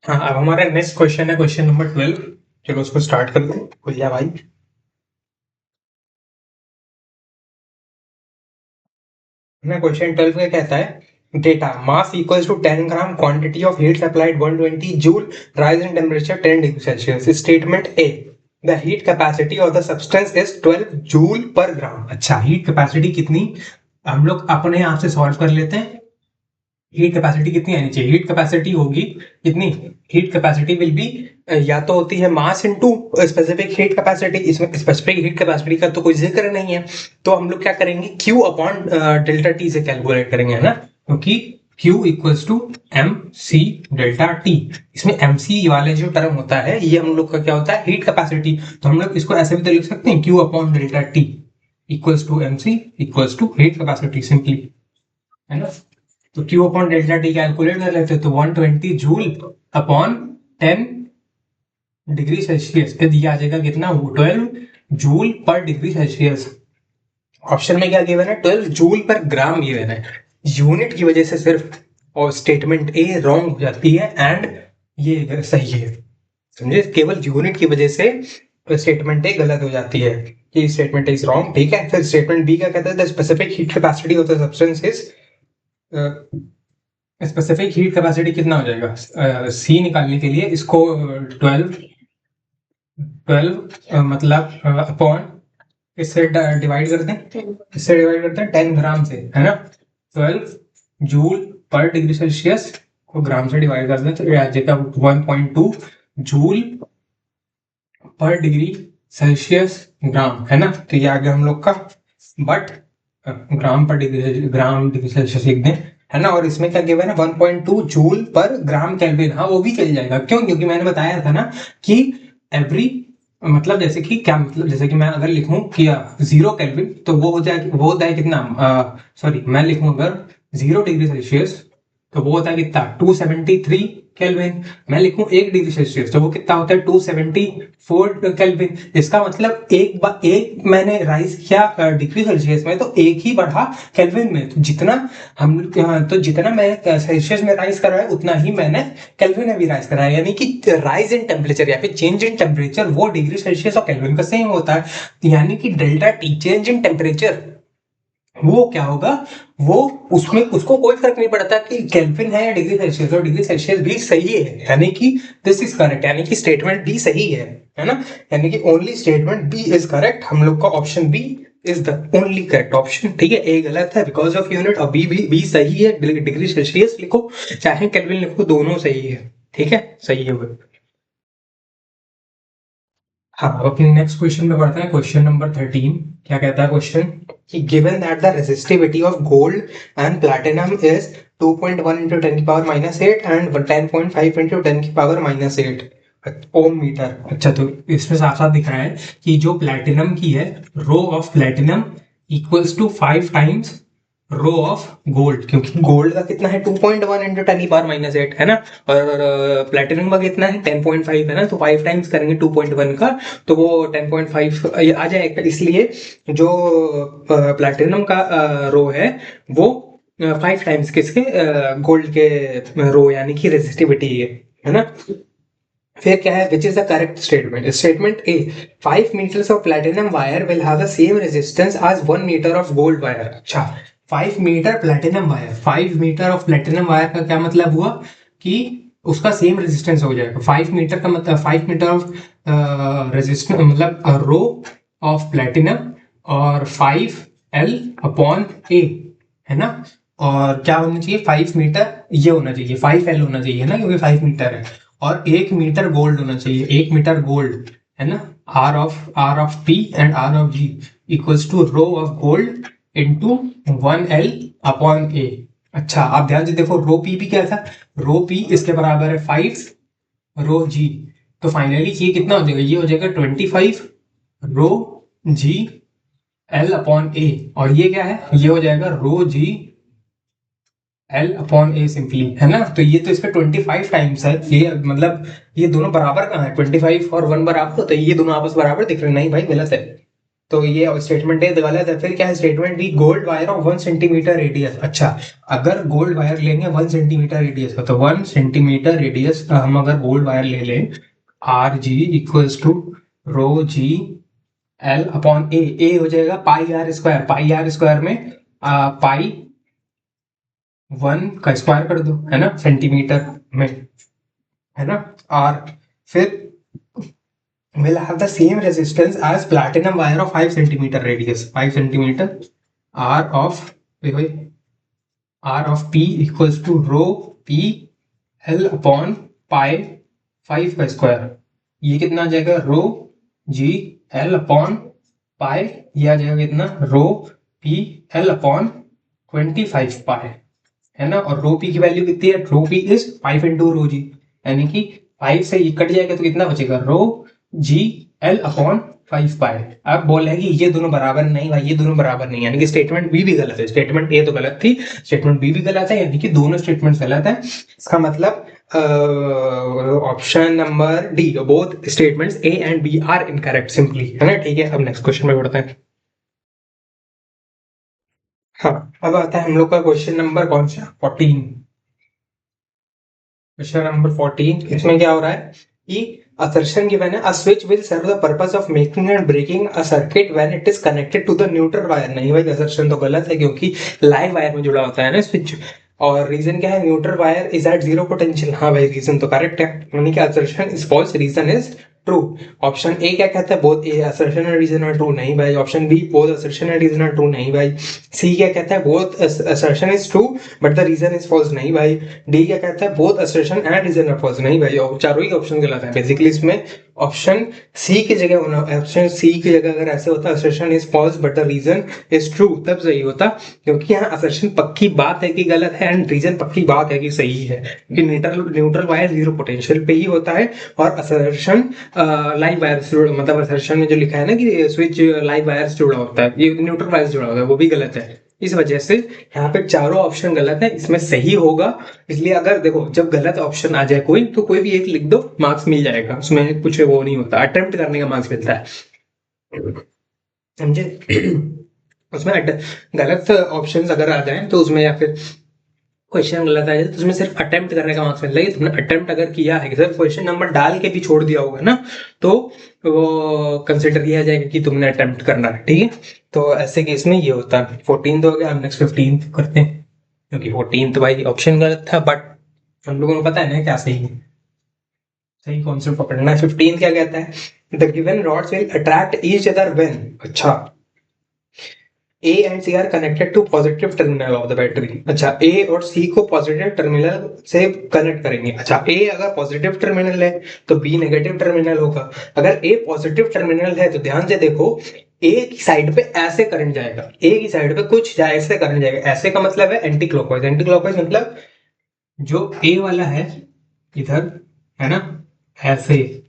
हाँ, अब हमारा नेक्स्ट क्वेश्चन है क्वेश्चन नंबर 12। चलो उसको स्टार्ट कर दो, खुल जा भाई। ना क्वेश्चन 12 का कहता है data mass equals to 10 gram quantity of heat applied 120 joule rise in temperature 10 degree Celsius. Statement A the heat capacity of the substance is 12 joule per gram. अच्छा, हीट कैपेसिटी कितनी, हम लोग अपने आप से सॉल्व कर लेते हैं। हीट कैपेसिटी कितनी आनी चाहिए, हीट कैपेसिटी होगी कितनी, हीट कैपेसिटी विल बी या तो होती है mass into specific heat capacity. इसमें स्पेसिफिक हीट कैपेसिटी का तो कोई जिक्र नहीं है, तो हम लोग क्या करेंगे, Q अपॉन डेल्टा टी से कैलकुलेट करेंगे, है ना, क्योंकि Q equals to M C delta T. इसमें एम सी वाले जो टर्म होता है ये हम लोग का क्या होता है, हीट कैपेसिटी। तो हम लोग इसको ऐसे भी तो लिख सकते हैं, Q upon delta T equals to M C equals to heat capacity simply, है ना। तो Q upon delta T calculate कर लेते हैं, तो 120 जूल अपॉन 10 डिग्री सेल्सियस पे दिया आ जाएगा कितना, 12 जूल पर डिग्री सेल्सियस। ऑप्शन में क्या गिवन है, 12 जूल पर ग्राम गिवन है। यूनिट की वजह से सिर्फ और स्टेटमेंट ए रॉन्ग हो जाती है एंड ये सही है, समझे, केवल यूनिट की वजह से स्टेटमेंट ए गलत हो जाती है, कि स्टेटमेंट इज रॉन्ग, ठीक है। फिर स्टेटमेंट बी का कहता है the specific heat capacity of the substance is, specific heat capacity कितना हो जाएगा, सी निकालने के लिए इसको 12 मतलब अपॉन इससे डिवाइड करते हैं, इससे डिवाइड करते हैं 10 ग्राम से, है ना। 12 जूल पर डिग्री सेल्सियस को ग्राम से डिवाइड कर दें तो ये आ जाएगा 1.2 जूल पर डिग्री सेल्सियस ग्राम, है ना। तो ये आ गया हम लोग का, बट ग्राम पर डिग्री सेल्सियस लिख दें, है ना। और इसमें क्या गिवन है, 1.2 जूल पर ग्राम केल्विन, हाँ वो भी चल जाएगा, क्यों, क्योंकि मैंने बताया था ना कि एवरी, मतलब जैसे कि क्या मतलब, जैसे कि मैं अगर लिखूं कि 0 केल्विन तो वो हो जाए, वो होता है कितना, सॉरी मैं लिखूं अगर 0 डिग्री सेल्सियस तो वो होता है कितना, 273 केल्विन। मैं लिखूं 1 डिग्री सेल्सियस तो वो कितना होता है, 274 केल्विन। इसका मतलब एक मैंने राइज किया डिग्री सेल्सियस में तो एक ही बढ़ा केल्विन में, तो जितना हम तो जितना मैं सेल्सियस में राइज कराया उतना ही मैंने केल्विन में भी राइज कराया, यानी कि राइज इन टेम्परेचर या फिर चेंज इन टेम्परेचर वो डिग्री सेल्सियस और केल्विन का सेम होता है, यानी कि delta T change in temperature वो क्या होगा, वो उसमें उसको कोई फर्क नहीं पड़ता कि केल्विन है या डिग्री सेल्सियस, और डिग्री सेल्सियस भी सही है, यानी कि दिस इज करेक्ट, यानी कि स्टेटमेंट बी सही है ना, यानी कि only statement B is correct. हम लोग का option B is the only correct option, ठीक है। ए गलत है बिकॉज ऑफ यूनिट, और बी सही है, डिग्री सेल्सियस लिखो चाहे केल्विन लिखो दोनों सही है, ठीक है, सही है वो। हाँ, अब अपने नेक्स्ट क्वेश्चन में बढ़ते हैं, क्वेश्चन नंबर 13। क्या कहता है क्वेश्चन कि given that the resistivity of gold and platinum is 2.1 into 10 की पावर -8 एंड 10.5 into 10 की पावर -8 ओम मीटर। अच्छा, तो इसमें साफ साफ दिख रहा है कि जो प्लैटिनम की है, rho of platinum equals to 5 times rho of gold, क्योंकि गोल्ड का कितना है 2.1 into 10 की पावर -8, है ना, और प्लेटिनम का कितना है 10.5, है ना, तो 5 टाइम्स करेंगे 2.1 का तो वो 10.5 आ जाएगा। इसलिए जो प्लेटिनम का रो है वो 5 टाइम्स किसके, गोल्ड के रो, यानी कि रेजिस्टिविटी है ना। फिर क्या है, which is the correct statement, statement A 5 metres of platinum wire will have the same resistance as 1 metre of gold wire. अच्छा, 5 metre platinum wire, 5 metre of platinum wire का क्या मतलब हुआ कि उसका सेम रेजिस्टेंस हो जाएगा। 5 मीटर का मतलब 5 मीटर ऑफ रेजिस्टेंस मतलब रो ऑफ प्लैटिनम और 5L अपॉन ए, है ना। और क्या होना चाहिए, 5 मीटर ये होना चाहिए, 5L होना चाहिए ना, क्योंकि 5 मीटर है, और 1 मीटर गोल्ड होना चाहिए, 1 मीटर गोल्ड, है ना। R of P and R of G equals to rho of gold into 1L upon A. अच्छा, आप ध्यान से देखो, रो पी भी क्या था, रो पी इसके बराबर है 5 रो जी, तो फाइनली ये कितना हो जाएगा, ये हो जाएगा 25 रो जी एल अपॉन ए, और ये क्या है, ये हो जाएगा rho g l upon A simply, है ना। तो ये तो इसका 25 टाइम्स है, ये मतलब ये दोनों बराबर कहाँ है, 25 और 1 बराबर, तो ये दोनों आपस बराबर दिख रहे, नहीं भाई गलत है, तो ये स्टेटमेंट ए गलत है। फिर क्या है statement B, gold wire of 1 centimetre radius. अच्छा, अगर गोल्ड वायर लेंगे 1 सेंटीमीटर रेडियस का, तो 1 सेंटीमीटर रेडियस हम अगर गोल्ड वायर ले लें, r g equals to rho g l upon A हो जाएगा pi r square. Pi r square में पाई 1 का स्क्वायर कर दो, है ना, सेंटीमीटर में, है ना। और फिर will have the same resistance as platinum wire of 5 centimeter radius, 5 centimeter, r of r of p equals to rho p l upon pi 5 का स्क्वायर। ये कितना आ जाएगा, रो जी एल अपॉन पाई, ये आ जाएगा कितना, रो पी एल अपॉन 25 पाई, है ना। और रो पी की वैल्यू कितनी है, रो पी इज 5 इंटू रो जी, यानी कि 5 से ये कट जाएगा तो कितना बचेगा, रो जी एल अपॉन 5 पाई। अब बोले कि ये दोनों बराबर नहीं भाई, ये दोनों बराबर नहीं, यानी कि स्टेटमेंट बी भी गलत है। स्टेटमेंट ए तो गलत थी, स्टेटमेंट बी भी गलत है, यानी कि दोनों स्टेटमेंट गलत है। इसका मतलब option number D, both statements A and B are incorrect simply, है ना। ठीक है, अब नेक्स्ट क्वेश्चन में बढ़ते हैं। हाँ, अब आता है हम लोग का क्वेश्चन नंबर कौन सा, 14। क्वेश्चन नंबर 14, इसमें क्या हो रहा है कि assertion given है, a switch will serve the purpose of making and breaking a circuit when it is connected to the neutral wire। नहीं भाई, assertion तो गलत है क्योंकि लाइव वायर में जुड़ा होता है ना स्विच। और रीजन क्या है, neutral wire is at zero potential. हाँ भाई, रीजन तो करेक्ट है, यानी कि assertion is false, reason is true. Option A क्या कहता है, both A assertion and reason are true, नहीं भाई। Option B, both assertion and reason are true, नहीं भाई। सी क्या कहता है, both assertion is true but the reason is false, नहीं भाई। डी क्या कहता है, both assertion and reason are false, नहीं भाई। और चारों ही ऑप्शन गलत है बेसिकली। इसमें ऑप्शन सी की जगह होना, ऑप्शन सी की जगह अगर ऐसे होता assertion is false but the reason is true, तब सही होता। क्योंकि यहाँ असर्शन पक्की बात है कि गलत है एंड रीजन पक्की बात है कि सही है, क्योंकि न्यूट्रल वायर जीरो पोटेंशियल पे ही होता है। और असर्शन लाइव वायर से जुड़ा, मतलब असर्शन में जो लिखा है ना कि स्विच लाइव वायर से जुड़ा होता है, ये न्यूट्रल वायर से जुड़ा होता है, वो भी गलत है। इस वजह से यहाँ पे चारों ऑप्शन गलत है, इसमें सही होगा। इसलिए अगर देखो, जब गलत ऑप्शन आ जाए कोई, तो कोई भी एक लिख दो, मार्क्स मिल जाएगा, उसमें कुछ वो नहीं होता, अटेम्प्ट करने का मार्क्स मिलता है, समझे। उसमें गलत ऑप्शंस अगर आ जाए तो उसमें, या फिर क्वेश्चन गलत आ जाए तो उसमें सिर्फ अटेम्प्ट करने का मार्क्स मिलता है। तुमने अटेम्प्ट अगर किया है, सिर्फ क्वेश्चन नंबर डाल के भी छोड़ दिया होगा ना, तो वो कंसिडर किया जाएगा कि तुमने अटेम्प्ट करना है, ठीक है। तो ऐसे केस में ये होता है। 14 तो हो गया, हम नेक्स्ट 15 करते हैं, क्योंकि 14 तो भाई ऑप्शन गलत था, बट हम लोगों को पता है ना क्या सही है, सही कॉन्सेप्ट पकड़ना है। 15 क्या कहता है, the given rods will attract each other when, अच्छा, A and C are connected to positive terminal of the battery. अच्छा, A और C को पॉजिटिव टर्मिनल से कनेक्ट करेंगे। अच्छा, A अगर पॉजिटिव टर्मिनल है तो B नेगेटिव टर्मिनल होगा। अगर A पॉजिटिव टर्मिनल है तो ध्यान से देखो, A की साइड पे ऐसे करंट जाएगा, A की साइड पे कुछ ऐसे करंट जाएगा। ऐसे का मतलब है एंटी क्लॉकवाइज। एंटी क्लॉकवाइज मतलब जो A वाला है इधर, है ना, ऐसे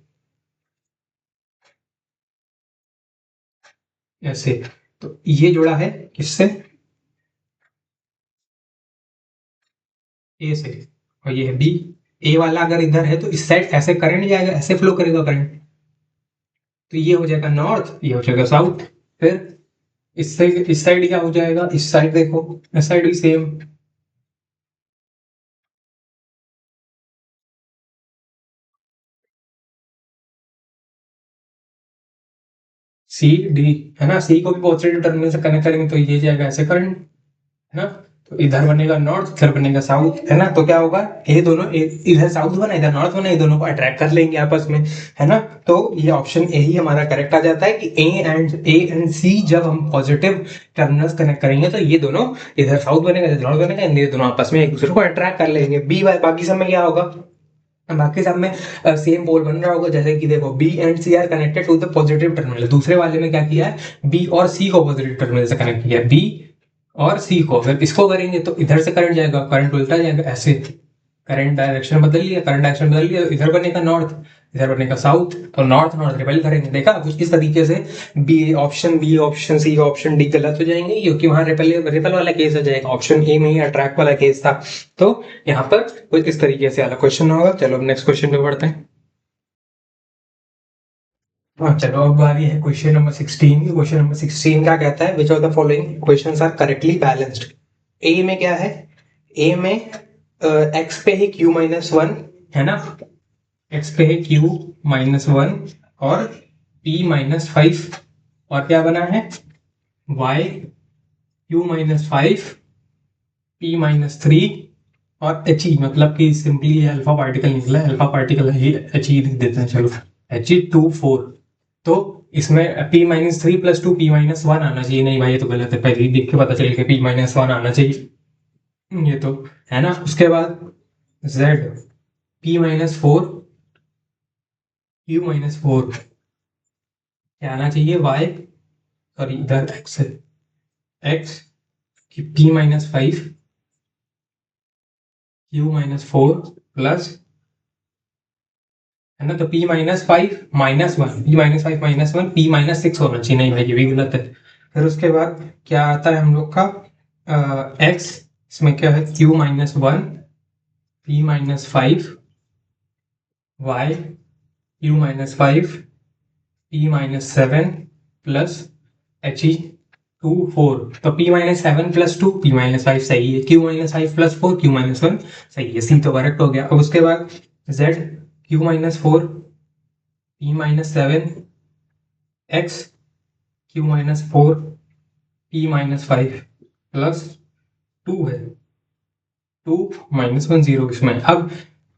ऐसे, तो ये जुड़ा है किससे, ए से, और ये है बी। ए वाला अगर इधर है तो इस साइड ऐसे करंट जाएगा, ऐसे फ्लो करेगा करंट, तो ये हो जाएगा नॉर्थ, ये हो जाएगा साउथ। फिर इस साइड क्या हो जाएगा, इस साइड देखो, इस साइड भी सेम, सी डी, है ना। सी को भी पॉजिटिव टर्मिनल से कनेक्ट करेंगे तो ये जाएगा ऐसे करंट, है ना। तो इधर बनेगा नॉर्थ, इधर बनेगा साउथ, है ना। तो क्या होगा, ये दोनों इधर साउथ बना, इधर नॉर्थ बना, ये दोनों को अट्रैक्ट कर लेंगे आपस में, है ना। तो ये ऑप्शन ए ही हमारा करेक्ट आ जाता है कि ए एंड सी जब हम पॉजिटिव टर्मिनल्स कनेक्ट करेंगे तो ये दोनों इधर साउथ बनेगा, इधर नॉर्थ बनेगा, ये दोनों आपस में एक दूसरे को अट्रैक्ट कर लेंगे। बी बाकी सब में क्या होगा, बाकी सब में सेम पोल बन रहा होगा। जैसे कि देखो, B and C are connected to the positive terminal. दूसरे वाले में क्या किया है, बी और सी को पॉजिटिव टर्मिनल से कनेक्ट किया है, बी और सी को। अगर इसको करेंगे तो इधर से करंट जाएगा, करंट उल्टा जाएगा, ऐसे करंट डायरेक्शन बदल लिया, करंट डायरेक्शन बदल लिया, इधर बनेगा नॉर्थ, इधर बनेगा साउथ, तो नॉर्थ नॉर्थ रिपेल करेंगे। देखा कुछ इस तरीके से B option C option D गलत हो जाएंगे, क्योंकि वहां रिपेल वाला केस हो जाएगा, ऑप्शन ए में ही अट्रैक्ट वाला केस था। तो यहाँ पर कुछ इस तरीके से वाला क्वेश्चन होगा। चलो अब नेक्स्ट क्वेश्चन पे बढ़ते हैं। हाँ चलो, अब बारी है क्वेश्चन नंबर 16 की। क्वेश्चन नंबर 16 क्या कहता है, which of the following questions are correctly balanced. A में क्या है, ए में एक्स पे है क्यू माइनस वन, है ना, एक्स पे है क्यू माइनस वन और पी माइनस फाइव, और क्या बना है Y Q minus five P minus three और एच ई, मतलब कि सिंपली अल्फा पार्टिकल निकला है, अल्फा पार्टिकल ही एच ई लिख देते हैं, चलो एच ई टू फोर। तो इसमें p minus three plus two P minus one आना चाहिए। नहीं भाई ये तो गलत है, पहले ही देख के पता चल गया p माइनस वन आना चाहिए, ये तो है ना। उसके बाद z p minus four Q minus four क्या आना चाहिए y, सॉरी इधर x है, x p minus five Q minus four plus, है ना, तो p minus five minus one, p minus five minus one, p minus six होना चाहिए। नहीं भाई ये भी गलत है। फिर उसके बाद क्या आता है हम लोग का x, इसमें क्या है q minus one p minus five y q minus five p minus seven plus h e two four. तो p minus seven plus two p minus five सही है, q minus five plus four q minus one सही है, सी तो करेक्ट हो गया। अब उसके बाद z q minus four p minus seven x q minus four p minus five plus two है, टू माइनस वन जीरो। इसमें अब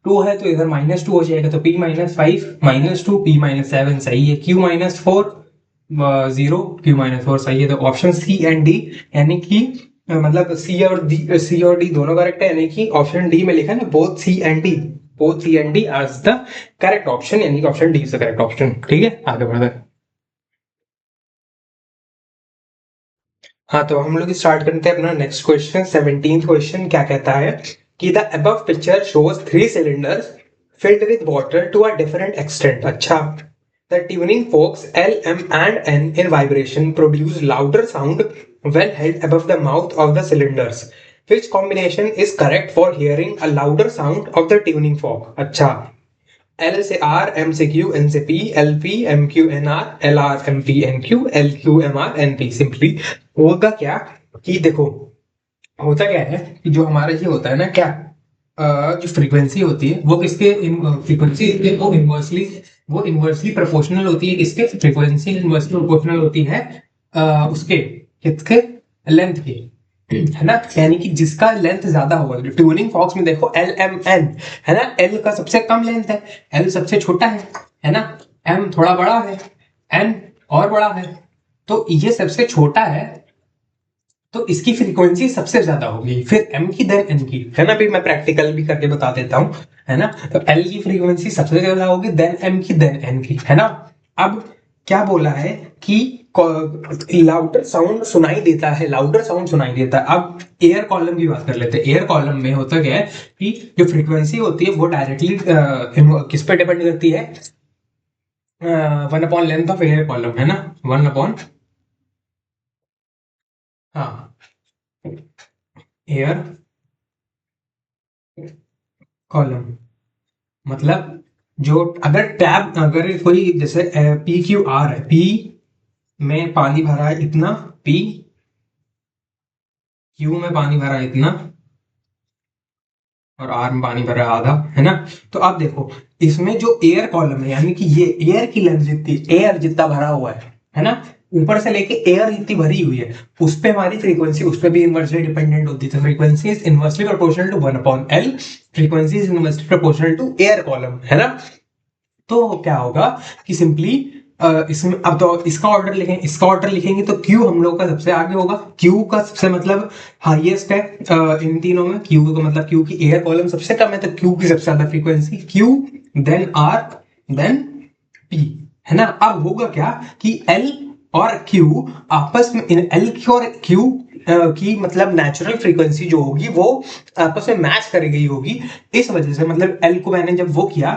टू है तो इधर माइनस टू हो जाएगा, तो p minus five minus two p minus seven सही है, q minus four zero q minus four सही है। तो ऑप्शन सी एंड डी, यानी कि मतलब सी और डी दोनों करेक्ट है, यानी कि ऑप्शन डी में लिखा है ना both C and D, both C and D are the correct option, यानी कि option D is the correct option. ठीक है, आगे बढ़ते हैं। हाँ तो हम लोग स्टार्ट करते हैं अपना नेक्स्ट क्वेश्चन। 17th क्वेश्चन क्या कहता है कि the above picture shows three cylinders filled with water to a different extent. अच्छा, the tuning forks L, M and N in vibration produce louder sound when held above the mouth of the cylinders. Which combination is correct for hearing a louder sound of the tuning fork? अच्छा, एल से आर, एम से क्यू, एन से P, L P M Q N R, L R M P N Q, L Q M R N P. Simply होगा क्या कि देखो, होता क्या है कि जो हमारा ये होता है ना क्या, जो फ्रीक्वेंसी होती है वो किसके फ्रीक्वेंसी वो इनवर्सली प्रोपोर्शनल होती है, किसके फ्रीक्वेंसी इनवर्सली प्रोपोर्शनल होती है उसके किसके लेंथ के, है ना, यानी कि जिसका लेंथ ज्यादा होगा। ट्यूनिंग फॉक्स में देखो एल एम एन, है ना, एल का सबसे कम लेंथ है, एल सबसे छोटा है ना, एम थोड़ा बड़ा है, एन और बड़ा है, तो ये सबसे छोटा है तो इसकी फ्रीक्वेंसी सबसे ज्यादा होगी, फिर एम की देन एन की, है ना। भी मैं प्रैक्टिकल भी करके बता देता हूं, है ना। तो एल की फ्रीक्वेंसी सबसे ज्यादा होगी, देन एम की देन एन की, है ना। अब क्या बोला है कि लाउडर साउंड सुनाई देता है, लाउडर साउंड सुनाई देता है। अब एयर कॉलम की बात कर लेते हैं। एयर कॉलम में होता क्या है कि जो फ्रीक्वेंसी होती है वो डायरेक्टली किस पे डिपेंड करती है, one upon length of air column, है ना, वन अपॉन, हाँ, एयर कॉलम। मतलब जो अगर टैब, अगर कोई जैसे पी क्यू आर है, पी में पानी भरा है इतना, पी क्यू में पानी भरा है इतना और आर में पानी भरा है आधा, है ना। तो आप देखो इसमें जो एयर कॉलम है, यानी कि ये एयर की लेंथ जितनी, एयर जितना भरा हुआ है ना, ऊपर से लेके एयर जितनी भरी हुई है उस पे हमारी फ्रीक्वेंसी उस पे भी इनवर्सली डिपेंडेंट होती है। तो frequency is inversely proportional to one upon L, frequency is inversely proportional to air column, है ना। तो क्या होगा कि सिंपली इसमें अब तो इसका ऑर्डर लिखेंगे, इसका ऑर्डर लिखेंगे तो Q हम लोग का सबसे आगे होगा, Q का सबसे मतलब हाईएस्ट है इन तीनों में। Q का मतलब Q की एयर कॉलम सबसे कम है तो Q की सबसे ज्यादा frequency, Q then R then P, है ना। अब होगा क्या कि L और Q आपस में, L की और Q की मतलब नेचुरल फ्रीक्वेंसी जो होगी वो आपस में मैच कर गई होगी। इस वजह से मतलब L को मैंने जब वो किया,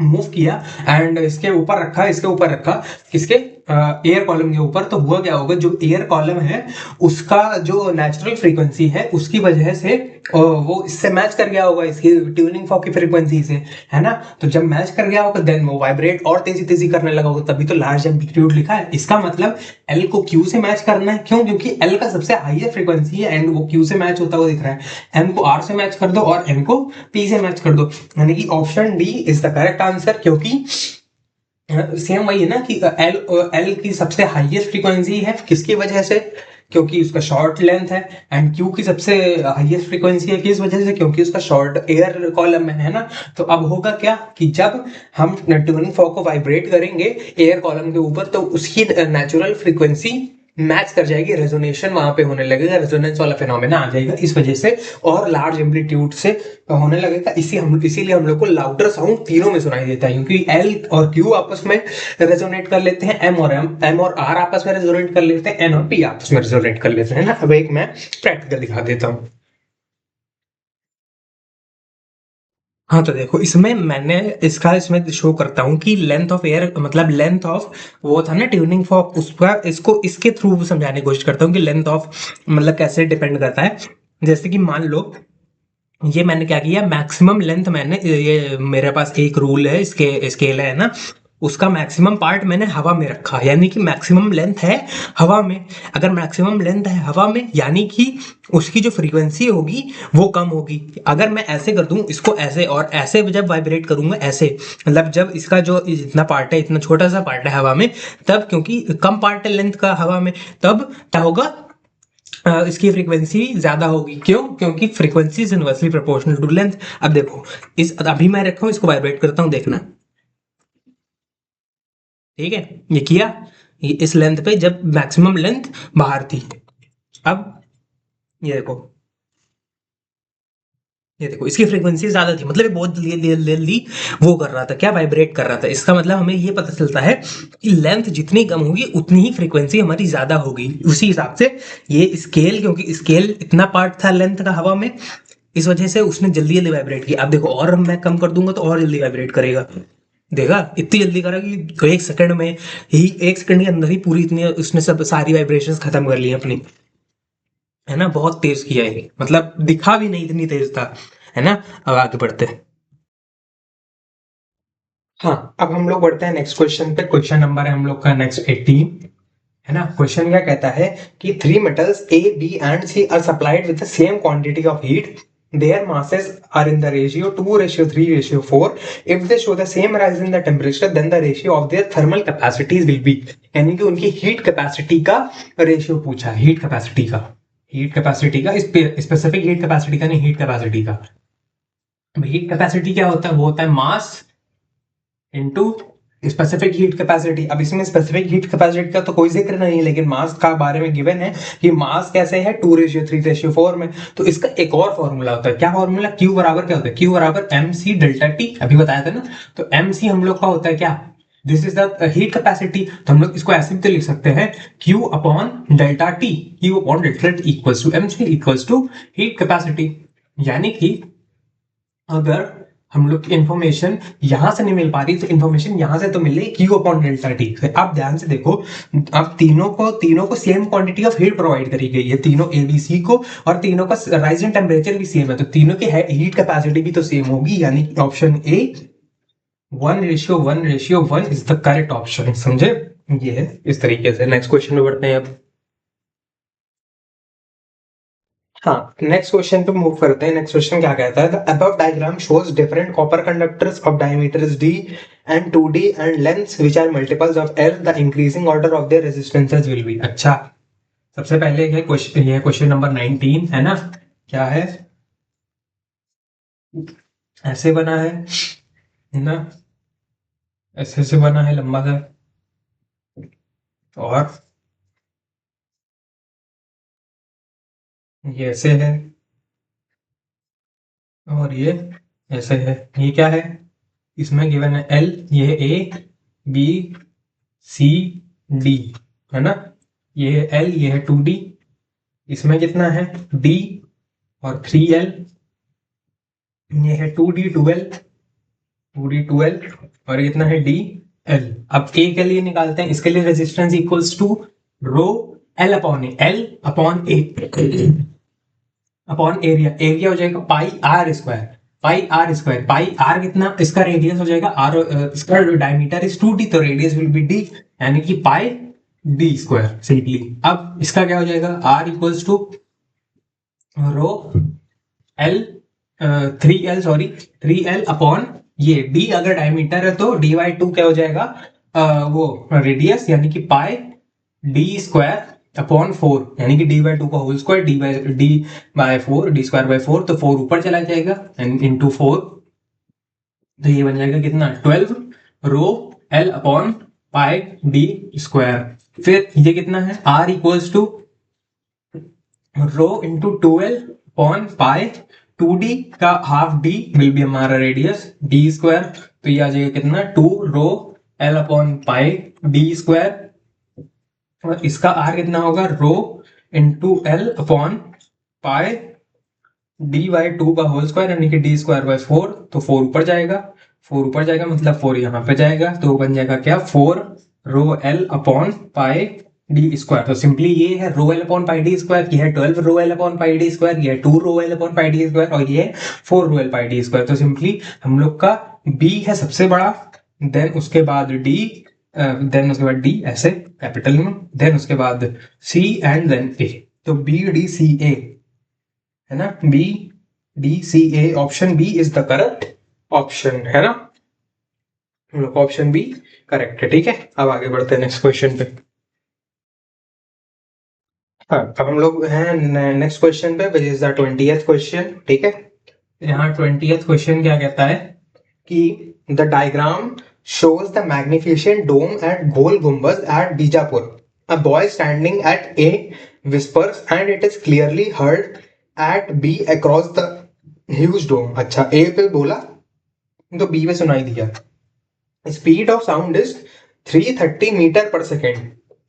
मूव किया एंड इसके ऊपर रखा किसके एयर कॉलम के ऊपर, तो हुआ क्या होगा, जो एयर कॉलम है उसका जो नेचुरल फ्रीक्वेंसी है उसकी वजह से वो इससे मैच कर गया होगा, इसकी ट्यूनिंग फॉर्क की फ्रीक्वेंसी से, है ना। तो जब मैच कर गया होगा देन वो वाइब्रेट और तेजी तेजी करने लगा होगा, तभी तो लार्ज एम्पलीट्यूड लिखा है। इसका मतलब एल को क्यू से मैच करना है, क्यों, क्योंकि एल का सबसे हाईएस्ट फ्रीक्वेंसी है एंड वो क्यू से मैच होता हुआ दिख रहा है। एम को आर से मैच कर दो और एन को पी से मैच कर दो, यानी कि option D is the correct answer. क्योंकि सेम वही है ना कि एल एल की सबसे हाईएस्ट फ्रीक्वेंसी है किसकी वजह से, क्योंकि उसका शॉर्ट लेंथ है, एंड क्यू की सबसे हाईएस्ट फ्रीक्वेंसी है किस वजह से, क्योंकि उसका शॉर्ट एयर कॉलम है ना। तो अब होगा क्या कि जब हम ट्यूनिंग फॉर्क को वाइब्रेट करेंगे एयर कॉलम के ऊपर, तो उसकी नेचुरल फ्रीक्वेंसी मैच कर जाएगी, रेजोनेशन वहां पे होने लगेगा, रेजोनेंस वाला फिनोमेना आ जाएगा इस वजह से, और लार्ज एम्पलीट्यूड से होने लगेगा। इसीलिए हम लोग को लाउडर साउंड तीनों में सुनाई देता है, क्योंकि एल और क्यू आपस में रेजोनेट कर लेते हैं, एम और आर आपस में रेजोनेट कर लेते हैं, एन और पी आपस में रेजोनेट कर लेते हैं ना। अब एक मैं प्रैक्टिकल दिखा देता हूँ। हाँ तो देखो इसमें मैंने इसमें शो करता हूँ कि लेंथ ऑफ एयर मतलब लेंथ ऑफ वो था ना ट्यूनिंग फॉर्क, उसका इसको इसके थ्रू समझाने की कोशिश करता हूँ कि लेंथ ऑफ मतलब कैसे डिपेंड करता है। जैसे कि मान लो ये मैंने क्या किया, मैक्सिमम लेंथ मैंने ये मेरे पास एक रूल है इसके स्केल है ना, उसका मैक्सिमम पार्ट मैंने हवा में रखा, यानी कि मैक्सिमम लेंथ है हवा में। अगर मैक्सिमम लेंथ है हवा में यानी कि उसकी जो फ्रीक्वेंसी होगी वो कम होगी। अगर मैं ऐसे कर दूं इसको ऐसे और ऐसे जब वाइब्रेट करूंगा ऐसे, मतलब जब इसका जो इतना पार्ट है इतना छोटा सा पार्ट है हवा में, तब क्योंकि कम पार्ट है लेंथ का हवा में, तब क्या होगा, इसकी फ्रीक्वेंसी ज्यादा होगी। क्यों, क्योंकि frequency is inversely proportional to length. अब देखो इस अभी मैं रखा हूं इसको वाइब्रेट करता हूं, देखना, ठीक है, ये किया, ये इस लेंथ पे जब मैक्सिमम लेंथ बाहर थी। अब ये देखो, ये देखो इसकी फ्रीक्वेंसी ज्यादा थी, मतलब ये बहुत जल्दी वो कर रहा था, क्या, वाइब्रेट कर रहा था। इसका मतलब हमें ये पता चलता है कि लेंथ जितनी कम होगी उतनी ही फ्रीक्वेंसी हमारी ज्यादा होगी। उसी हिसाब से ये स्केल, क्योंकि स्केल इतना पार्ट था लेंथ का हवा में, इस वजह से उसने जल्दी जल्दी वाइब्रेट किया। अब देखो और मैं कम कर दूंगा तो और जल्दी वाइब्रेट करेगा, देखा इतनी जल्दी करा कि एक सेकंड में ही, एक सेकंड के अंदर ही पूरी इतनी उसने सब सारी वाइब्रेशंस खत्म कर ली अपनी, है ना। बहुत तेज किया है ये, मतलब दिखा भी नहीं इतनी तेज था, है ना। अब आगे बढ़ते हैं। हाँ अब हम लोग बढ़ते हैं नेक्स्ट क्वेश्चन पे। क्वेश्चन नंबर है हम लोग का नेक्स्ट 18, है ना। क्वेश्चन क्या कहता है कि three metals A B and C are supplied with the same quantity of heat, their masses are in the ratio 2:3:4, if they show the same rise in the temperature then the ratio of their thermal capacities will be, यानी कि उनकी हीट कैपेसिटी का रेशियो पूछा, हीट कैपेसिटी का स्पेसिफिक हीट कैपेसिटी का नहीं, हीट कैपेसिटी का। हीट कैपेसिटी क्या होता है, वो होता है mass into specific heat capacity. अब इसमें स्पेसिफिक हीट कैपेसिटी का तो कोई जिक्र नहीं है, लेकिन मास का बारे में गिवन है कि मास कैसे है 2:3:4 में। तो इसका एक और फॉर्मूला होता है, क्या फॉर्मूला, क्यू बराबर क्या होता है, क्यू बराबर एम सी डेल्टा टी, अभी बताया था ना। तो एम सी हम लोग का होता है क्या, this is the heat capacity, तो हम लोग इसको ऐसे भी तो लिख सकते हैं Q upon delta T, Q upon delta T equals to M C equals to heat capacity. यानी कि अगर हम लोग की इंफॉर्मेशन यहां से नहीं मिल पा रही तो इंफॉर्मेशन यहां से तो मिल रही क्यू अपॉन डेल्टा टी। आप ध्यान से देखो, अब तीनों को same quantity of heat provide करी गई है, तीनों एबीसी को, और तीनों का राइजिंग टेम्परेचर भी सेम है, तो तीनों की हीट कैपेसिटी भी तो सेम होगी, यानी कि option A 1:1:1 is the correct option, समझे। ये है इस तरीके से। नेक्स्ट क्वेश्चन में बढ़ते हैं अब। हाँ नेक्स्ट क्वेश्चन पे मूव करते हैं। नेक्स्ट क्वेश्चन क्या कहता है, the above diagram shows different copper conductors of diameters d and 2d and lengths which are multiples of l, the increasing order of their resistances will be। अच्छा, सबसे पहले ये क्वेश्चन नंबर 19 है ना, क्या है, ऐसे बना है ना, ऐसे से बना है लंबा सा, और ये ऐसे है, और ये ऐसे है। ये क्या है, इसमें गिवन है एल, ये है ए बी सी डी, है ना। ये है एल, ये है 2d, इसमें कितना है डी और 3l, ये है 2d 2l, 2d 2l, और कितना है डी एल। अब ए के लिए निकालते हैं, इसके लिए resistance equals to rho l upon A, l upon A upon area, area हो जाएगा pi r square, pi r square, pi r कितना, इसका रेडियस हो जाएगा आर, इसका डायमीटर इज 2d, तो रेडियस विल बी डी, यानी कि पाई डी स्क्वायर सिंपली। अब इसका क्या हो जाएगा, R equals to rho L 3l, sorry 3l upon ये डी, अगर डायमीटर है तो डी बाई 2 क्या हो जाएगा, वो रेडियस, यानी कि पाई डी स्क्वायर अपॉन 4, यानी कि डी बाई 2 का whole square, D by 4, D square by 4, तो 4 ऊपर चला जाएगा एंड इंटू 4, तो ये बन जाएगा कितना 12 rho l upon pi d square. फिर ये कितना है, r equals to rho into 2l upon pi 2d का हाफ d विल बी हमारा रेडियस d स्क्वायर, तो ये आ जाएगा कितना 2 rho l upon pi d square, और इसका r कितना होगा rho into l upon pi d by 2 का होल स्क्वायर, यानी कि d स्क्वायर बाय 4, तो 4 ऊपर जाएगा, 4 ऊपर जाएगा मतलब 4 यहाँ पे जाएगा, तो बन जाएगा क्या 4 रो l upon pi d square. तो सिंपली ये है रो l upon pi d square, ये है 12 rho l upon pi d square, ये है 2 रो l upon pi d square, और ये है 4 रो एल पाई डी स्क्वायर। तो सिंपली हम लोग का बी है सबसे बड़ा, देन उसके बाद डी, देन उसके बाद डी ऐसे कैपिटल में, देन उसके बाद सी एंड देन ए, तो बी डी सी ए है ना, B D C A, option B is the correct option, है ना, हम लोग ऑप्शन बी करेक्ट है। ठीक है, अब आगे बढ़ते हैं नेक्स्ट क्वेश्चन पे। हाँ, अब हम लोग हैं नेक्स्ट क्वेश्चन पे, which is the 20th question. ठीक है, यहाँ 20th क्वेश्चन क्या कहता है कि the diagram shows the magnificent dome at Gol Gumbaz at Bijapur. A boy standing at A whispers and it is clearly heard at B across the huge dome. अच्छा, A पे बोला तो B पे सुनाई दिया। Speed of sound is 330 metre पर सेकेंड।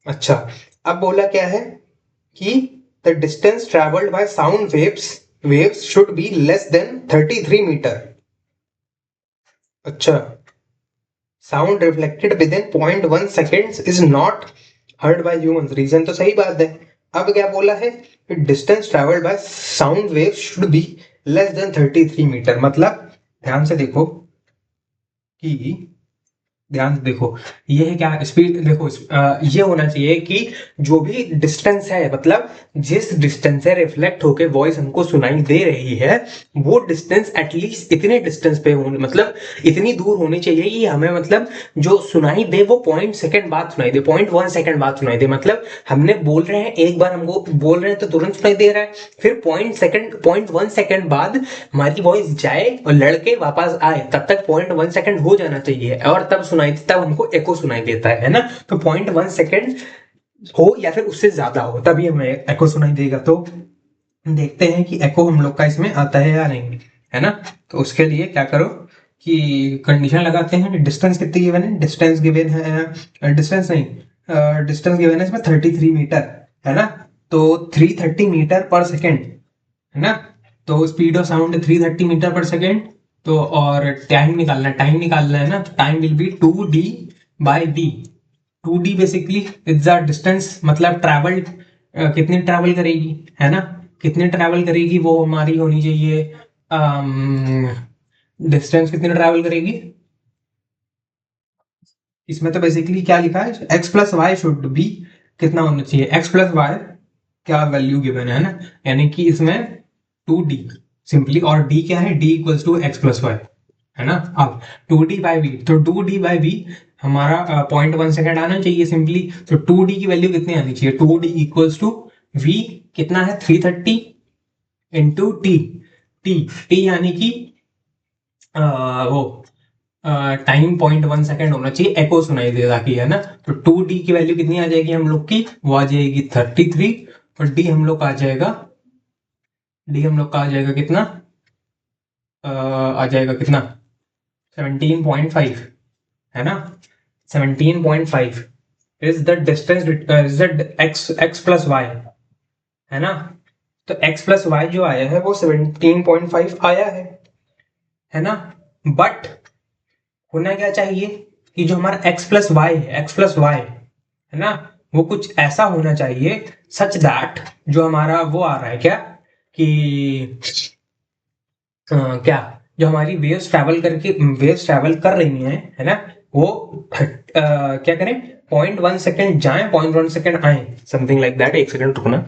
अच्छा, अब बोला क्या है कि the distance traveled by sound waves should be less than 33 metre. अच्छा, sound reflected within 0.1 seconds is not heard by humans. Reason तो सही बात है। अब क्या बोला है, distance travelled by sound wave should be less than 33 metre, मतलब ध्यान से देखो कि ध्यान से देखो, ये है क्या स्पीड, देखो ये होना चाहिए कि जो भी डिस्टेंस है, मतलब जिस डिस्टेंस से रिफ्लेक्ट होके वॉइस हमको सुनाई दे रही है, वो डिस्टेंस एटलीस्ट इतने डिस्टेंस पे होने, मतलब इतनी दूर होनी चाहिए कि हमें, मतलब जो सुनाई दे वो 0.2 बाद सुनाई दे, 0.1 सेकंड बाद सुनाई दे। मतलब हमने बोल रहे हैं, एक बार हमको बोल रहे हैं तो तुरंत सुनाई दे रहा है, फिर 0.1 सेकंड बाद हमारी वॉइस जाए और लड़के वापस आए, तब तक 0.1 सेकंड हो जाना चाहिए, और तब तब हमको एको सुनाई देता है ना। तो 0.1 सेकंड हो या फिर उससे ज्यादा हो तभी हमें एको सुनाई देगा। तो देखते हैं कि एको हम लोग का इसमें आता है या नहीं, है ना। तो उसके लिए क्या करो कि कंडीशन लगाते हैं, डिस्टेंस कितनी गिवन है, डिस्टेंस गिवन है, डिस्टेंस नहीं, डिस्टेंस गिवन है इसमें 33 मीटर, है ना। तो 330 मीटर पर सेकेंड, है ना। तो स्पीड ऑफ साउंड 330 मीटर पर सेकेंड, तो और टाइम निकालना है ना, तो time will be 2d by D. 2d basically is the distance, मतलब ट्रैवल्ड, कितनी ट्रैवल करेगी, है ना, कितनी ट्रैवल करेगी वो हमारी होनी चाहिए, डिस्टेंस कितनी ट्रैवल करेगी। इसमें तो बेसिकली क्या लिखा है, x plus why should be कितना होना चाहिए, x प्लस वाई क्या वैल्यू गिवन है ना, यानी कि इसमें 2d सिंपली, और d क्या है, d equals to x plus Y, है ना। अब 2d बाई वी, तो 2d बाई वी हमारा 0.1 सेकेंड आना चाहिए सिंपली। तो 2d की वैल्यू कितनी आनी चाहिए, 2d इक्वल्स टू v कितना है 330 इंटू टी, टी यानी कि वो टाइम 0.1 सेकेंड होना चाहिए, एको सुनाई दे ताकि, है ना। तो 2d की वैल्यू कितनी आ जाएगी हम लोग की, वो आ जाएगी 33, और d हम लोग का आ जाएगा, कितना आ जाएगा कितना 17.5, है ना। 17.5 is the distance, is the x plus Y, है ना। तो x प्लस वाई जो आया है वो 17.5 आया है ना। बट होना क्या चाहिए कि जो हमारा x प्लस वाई है, x प्लस वाई है ना, वो कुछ ऐसा होना चाहिए सच दैट जो हमारा वो आ रहा है क्या कि क्या जो हमारी वेव्स ट्रैवल कर रही हैं है ना, वो क्या करें, 0.1 सेकेंड जाएं 0.1 सेकेंड आए, समथिंग लाइक दैट। एक सेकंड रुकना।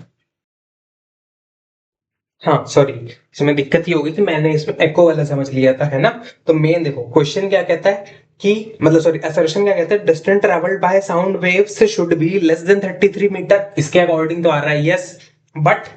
हाँ सॉरी, इसमें दिक्कत ये होगी कि मैंने इसमें एको वाला समझ लिया था है ना। तो मेन देखो क्वेश्चन क्या कहता है कि मतलब सॉरी असर्शन क्या कहता है, distance travelled by sound waves should be less than 33 metre, इसके अकॉर्डिंग तो आ रहा है यस। बट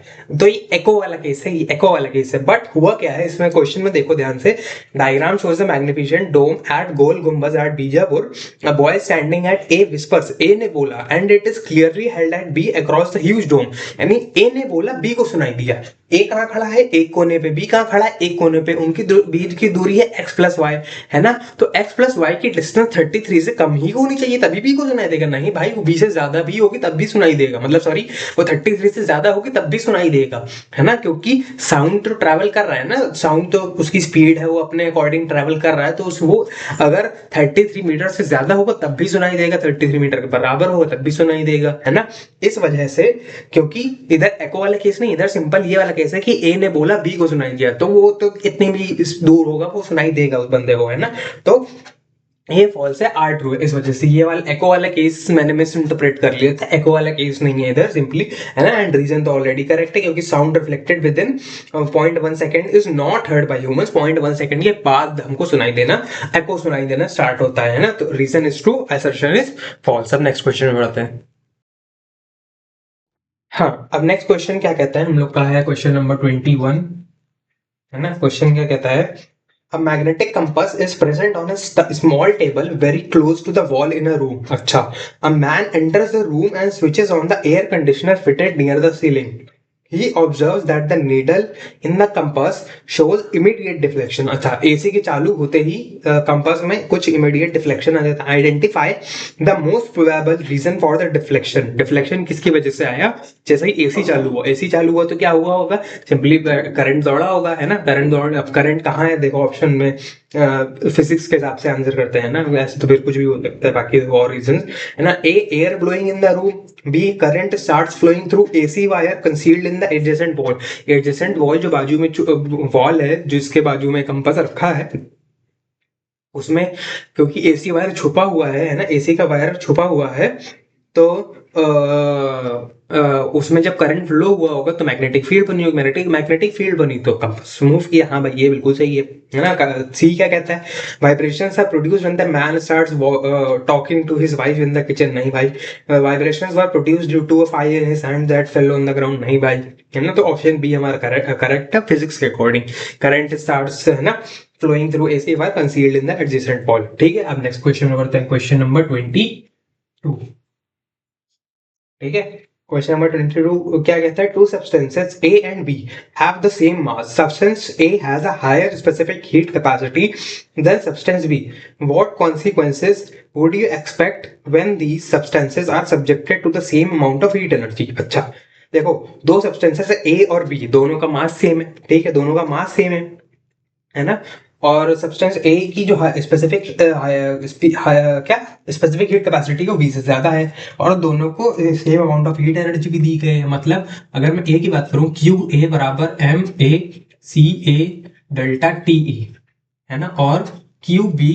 तो ये एको वाला केस है, ये एको वाला केस है। बट हुआ क्या है इसमें, क्वेश्चन में देखो ध्यान से, diagram shows the magnificent dome at Gol Gumbaz at Bijapur, a boy standing at A whispers, A ने बोला and it is clearly heard at B across the huge dome. यानी ए ने बोला, बी को सुनाई दिया, ए कहाँ खड़ा है एक कोने पे, बी कहाँ खड़ा है एक कोने पे, उनकी बीच की दूरी है x प्लस वाई है ना। तो x प्लस वाई की डिस्टेंस 33 से कम ही होनी चाहिए तभी बी को सुनाई देगा। नहीं भाई, वो बी से ज्यादा भी होगी तब भी सुनाई देगा, मतलब सॉरी वो 33 से ज्यादा होगी तब भी सुनाई देगा है ना, क्योंकि साउंड तो ट्रैवल कर रहा है ना, साउंड तो उसकी स्पीड है वो अपने अकॉर्डिंग ट्रैवल कर रहा है, तो वो अगर 33 मीटर से ज्यादा होगा तब भी सुनाई देगा, 33 मीटर के बराबर होगा तब भी सुनाई देगा है ना। इस वजह से, क्योंकि इधर एको वाला केस नहीं, इधर सिंपल ये वाला केस है कि ए ने बोला बी को सुनाई दिया, तो वो तो इतनी भी दूर होगा वो सुनाई देगा उस बंदे को है ना। तो ये फॉल्स है, आर ट्रू है। इस वजह से ये वाला एको वाला केस मैंने मिस इंटरप्रेट कर लिया था, एको वाला केस नहीं है इधर सिंपली है ना। एंड रीजन तो ऑलरेडी करेक्ट है, क्योंकि sound reflected within 0.1 second is not heard by humans. 0.1 second के बाद हमको सुनाई देना, एको सुनाई देना स्टार्ट होता है ना। तो reason is true, assertion is false. अब नेक्स्ट क्वेश्चन में बढ़ते हैं। हाँ, अब नेक्स्ट क्वेश्चन क्या कहता है हम लोग का है क्वेश्चन नंबर 21 है ना। क्वेश्चन क्या कहता है, A magnetic compass is present on a small table very close to the wall in a room. अच्छा, a man enters the room and switches on the air conditioner fitted near the ceiling. He observes that the needle in the compass shows immediate deflection. अच्छा, एसी के चालू होते ही कंपास में कुछ immediate deflection आ जाता है। Identify the most probable reason for the deflection. Deflection किसकी वजह से आया, जैसे ही एसी चालू हुआ, एसी चालू हुआ तो क्या हुआ होगा, सिंपली करंट दौड़ा होगा है ना। करंट दौड़, अब करंट कहाँ है देखो ऑप्शन में, फिजिक्स के हिसाब से आंसर करते हैं ना, वैसे तो फिर कुछ भी हो सकता है बाकी और रीजंस है ना। A air blowing in the room, B current starts flowing through AC wire concealed in the adjacent wall. Adjacent wall जो बाजू में वॉल है जिसके बाजू में कंपास रखा है उसमें, क्योंकि एसी वायर छुपा हुआ है ना, एसी का वायर छुपा हुआ है, तो उसमें जब करंट फ्लो हुआ होगा तो मैग्नेटिक फील्ड बनी होगी, मैग्नेटिक फील्ड बनी तो कंपास मूव किया। हाँ भाई ये बिल्कुल सही है ना। सी क्या कहता है, vibrations are produced when the man starts talking to his wife in the kitchen. नहीं भाई, vibrations were produced due to a fire in his hand that fell on the ground. नहीं भाई है ना। तो ऑप्शन बी हमारा करेक्ट है फिजिक्स के अकॉर्डिंग। करंट स्टार्ट्स है ना flowing through AC wire concealed in the adjacent wall। ठीक है, अब नेक्स्ट क्वेश्चन में बढ़ते हैं, क्वेश्चन नंबर 22। ठीक है, क्वेश्चन नंबर 22 क्या कहता है, two substances A and B have the same mass, substance A has a higher specific heat capacity than substance B, what consequences would you expect when these substances are subjected to the same amount of heat energy. अच्छा देखो, दो सब्सटेंसेस है A और B, दोनों का मास सेम है, ठीक है, दोनों का मास सेम है ना। और सब्सटेंस ए की जो स्पेसिफिक क्या स्पेसिफिक हीट कैपेसिटी वो बी से ज्यादा है, और दोनों को same amount of heat energy भी दी गई है। मतलब अगर मैं ए की बात करूं, क्यू ए बराबर M A C A delta T E है ना, और Q B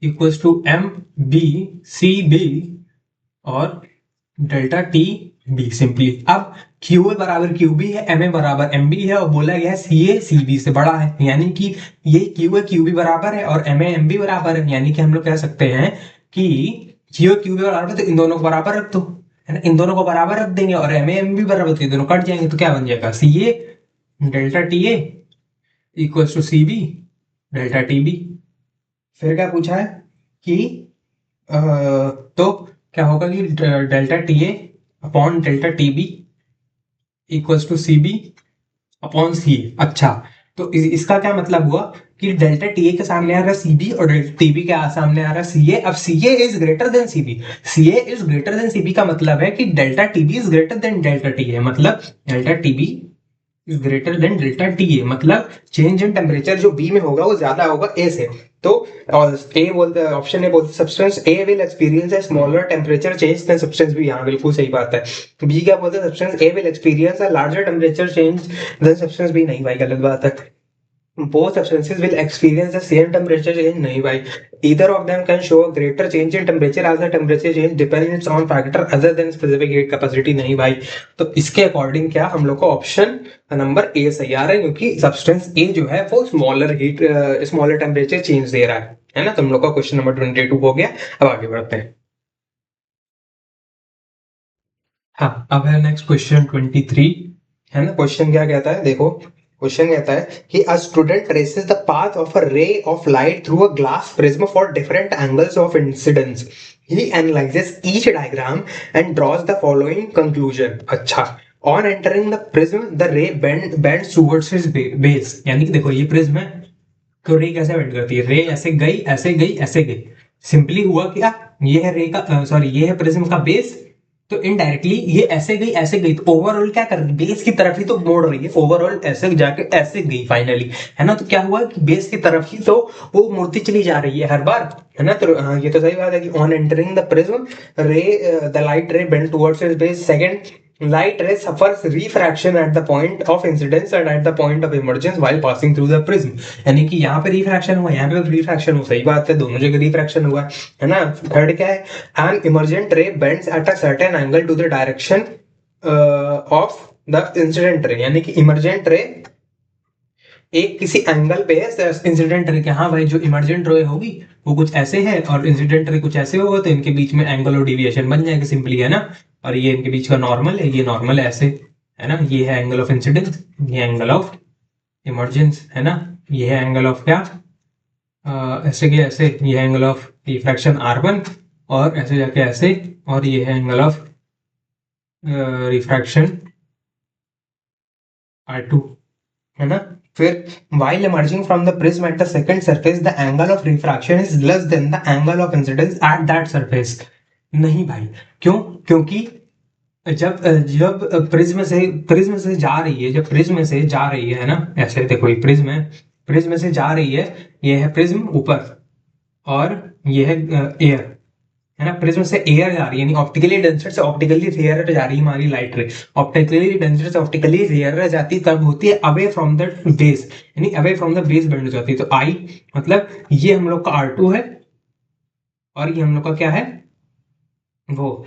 equals to M B C B और डेल्टा टी बी सिंपली। अब क्यू ए बराबर क्यू बी है, एम ए बराबर एम बी है, और बोला गया है सी ए सी बी से बड़ा है, यानी कि ये क्यू ए क्यू बी बराबर है और एम ए एम बी बराबर है, यानी कि हम लोग कह सकते हैं कि क्यू ए क्यू बी बराबर है तो इन दोनों को बराबर रख दो है ना, इन दोनों को बराबर रख देंगे, और एम ए एम बी बराबर तो ये दोनों कट जाएंगे, तो क्या बन जाएगा, c A delta t a equals to c b delta T b. फिर क्या पूछा है कि तो क्या होगा कि delta t a upon delta T b equals to c b upon c a. अच्छा, तो इसका क्या मतलब हुआ कि डेल्टा टी ए के सामने आ रहा है सी बी और डेल्टा टी बी के सामने आ रहा है सी ए। अब c a is greater than c b, c a is greater than c b का मतलब है कि delta T b is greater than delta t a, मतलब delta T b is greater than delta t a, मतलब चेंज इन टेम्परेचर जो बी में होगा वो ज्यादा होगा ए से। तो ए बोलते हैं, ऑप्शन ए बोलते substance A will experience a smaller temperature change than substance B. हाँ बिल्कुल सही बात है। बी क्या बोलते हैं, substance A will experience a larger temperature change than substance B. नहीं भाई गलत बात है। both substances will experience the same temperature change, नहीं भाई। either of them can show a greater change in temperature as the temperature change depends on factor other than specific heat capacity, नहीं भाई। तो इसके अकॉर्डिंग क्या हम लोग को ऑप्शन नंबर ए सही आ रहा है, क्योंकि सब्सटेंस ए जो है वो स्मॉलर टेम्परेचर चेंज दे रहा है ना। तो हम लोग का क्वेश्चन नंबर 22 हो गया। अब आगे बढ़ते हैं। हाँ अब है नेक्स्ट क्वेश्चन 23, है ना। क्वेश्चन क्या कहता है, देखो क्वेश्चन कहता है कि a student traces the path of a ray of light through a glass prism for different angles of incidence. He analyses each diagram and draws the following conclusion. अच्छा, on entering the prism the ray bends towards his base, यानी कि देखो ये प्रिज्म है तो रे कैसे बेंड करती है, रे ऐसे गई ऐसे गई ऐसे गई। सिंपली हुआ क्या, ये है रे का सॉरी ये है प्रिज्म का बेस, तो इनडायरेक्टली ये ऐसे गई ऐसे गई, तो ओवरऑल क्या कर रही है, बेस की तरफ ही तो मोड़ रही है, ओवरऑल ऐसे जाके ऐसे गई फाइनली, है ना। तो क्या हुआ कि बेस की तरफ ही तो वो मुड़ती चली जा रही है हर बार, है ना। तो हाँ ये तो सही बात है कि ऑन एंटरिंग द प्रिज्म रे द लाइट रे bend towards it's base. Second, light ray suffers refraction at the point of incidence and at the point of emergence while passing through the prism। यानी कि यहाँ पे रिफ्रैक्शन हुआ, यहाँ पे रिफ्रैक्शन हुआ, सही बात है, दोनों जगह रिफ्रैक्शन हुआ है ना। थर्ड क्या है, an emergent ray bends at a certain angle to the direction of the incident ray। यानी कि इमरजेंट रे एक किसी एंगल पे है इंसिडेंट रे के, हाँ भाई जो इमरजेंट रे होगी वो कुछ ऐसे है और इंसिडेंट रे कुछ ऐसे होगा, तो इनके बीच में एंगल और डिविएशन बन जाएगा सिंपली, है ना। और ये इनके बीच का नॉर्मल है, ये नॉर्मल है ऐसे, है ना। ये है एंगल ऑफ इंसिडेंस, ये एंगल ऑफ इमरजेंस, है ना। ये है एंगल ऑफ क्या ऐसे के ऐसे, ये एंगल ऑफ रिफ्रैक्शन R1 और ऐसे जाके ऐसे, और ये है एंगल ऑफ रिफ्रैक्शन R2, है ना। फिर while emerging from the prism at the second surface the angle of refraction is less than the angle of incidence at that surface। नहीं भाई, क्यों, क्योंकि जब जब प्रिज्म से जा रही है, जब प्रिज्म से जा रही है ना, ऐसे देखो ये प्रिज्म है, प्रिज्म से जा रही है, ये है प्रिज्म ऊपर और ये है एयर, है ना। प्रिज्म से एयर जा रही है, यानी ऑप्टिकली डेंसर से ऑप्टिकली रेयर जा रही है हमारी लाइट रे। ऑप्टिकली डेंसर से ऑप्टिकली रेयर जाती है, कब होती है, अवे फ्रॉम द बेस, यानी away from the base bend हो जाती है। तो आई मतलब ये हम लोग का R2 है और ये हम लोग का क्या है वो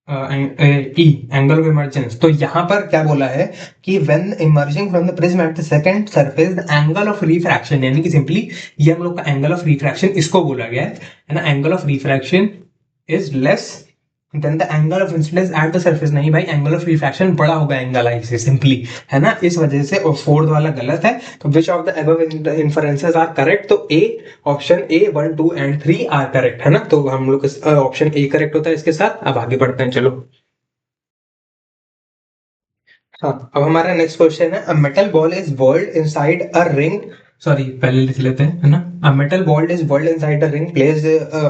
ई एंगल ऑफ इमर्जेंस। तो यहाँ पर क्या बोला है कि when emerging from the prism at the second surface the angle of refraction, यानी कि सिंपली ये हम लोग का एंगल ऑफ रिफ्रैक्शन इसको बोला गया है ना। Angle of refraction is less than the angle of incidence at the surface. नहीं भाई, एंगल ऑफ रिफ्रैक्शन बड़ा होगा एंगल आई से सिंपली, है ना। इस वजह से फोर्थ वाला गलत है। तो which of the above inferences are correct, तो A option A 1 2 and 3 are correct, है ना। तो हम लोग ऑप्शन ए करेक्ट होता है इसके साथ। अब आगे बढ़ते हैं, चलो। हाँ अब हमारा नेक्स्ट क्वेश्चन है, a metal ball is balled inside a ring, sorry पहले लिख लेते हैं, है ना। A metal ball is balled inside a ring placed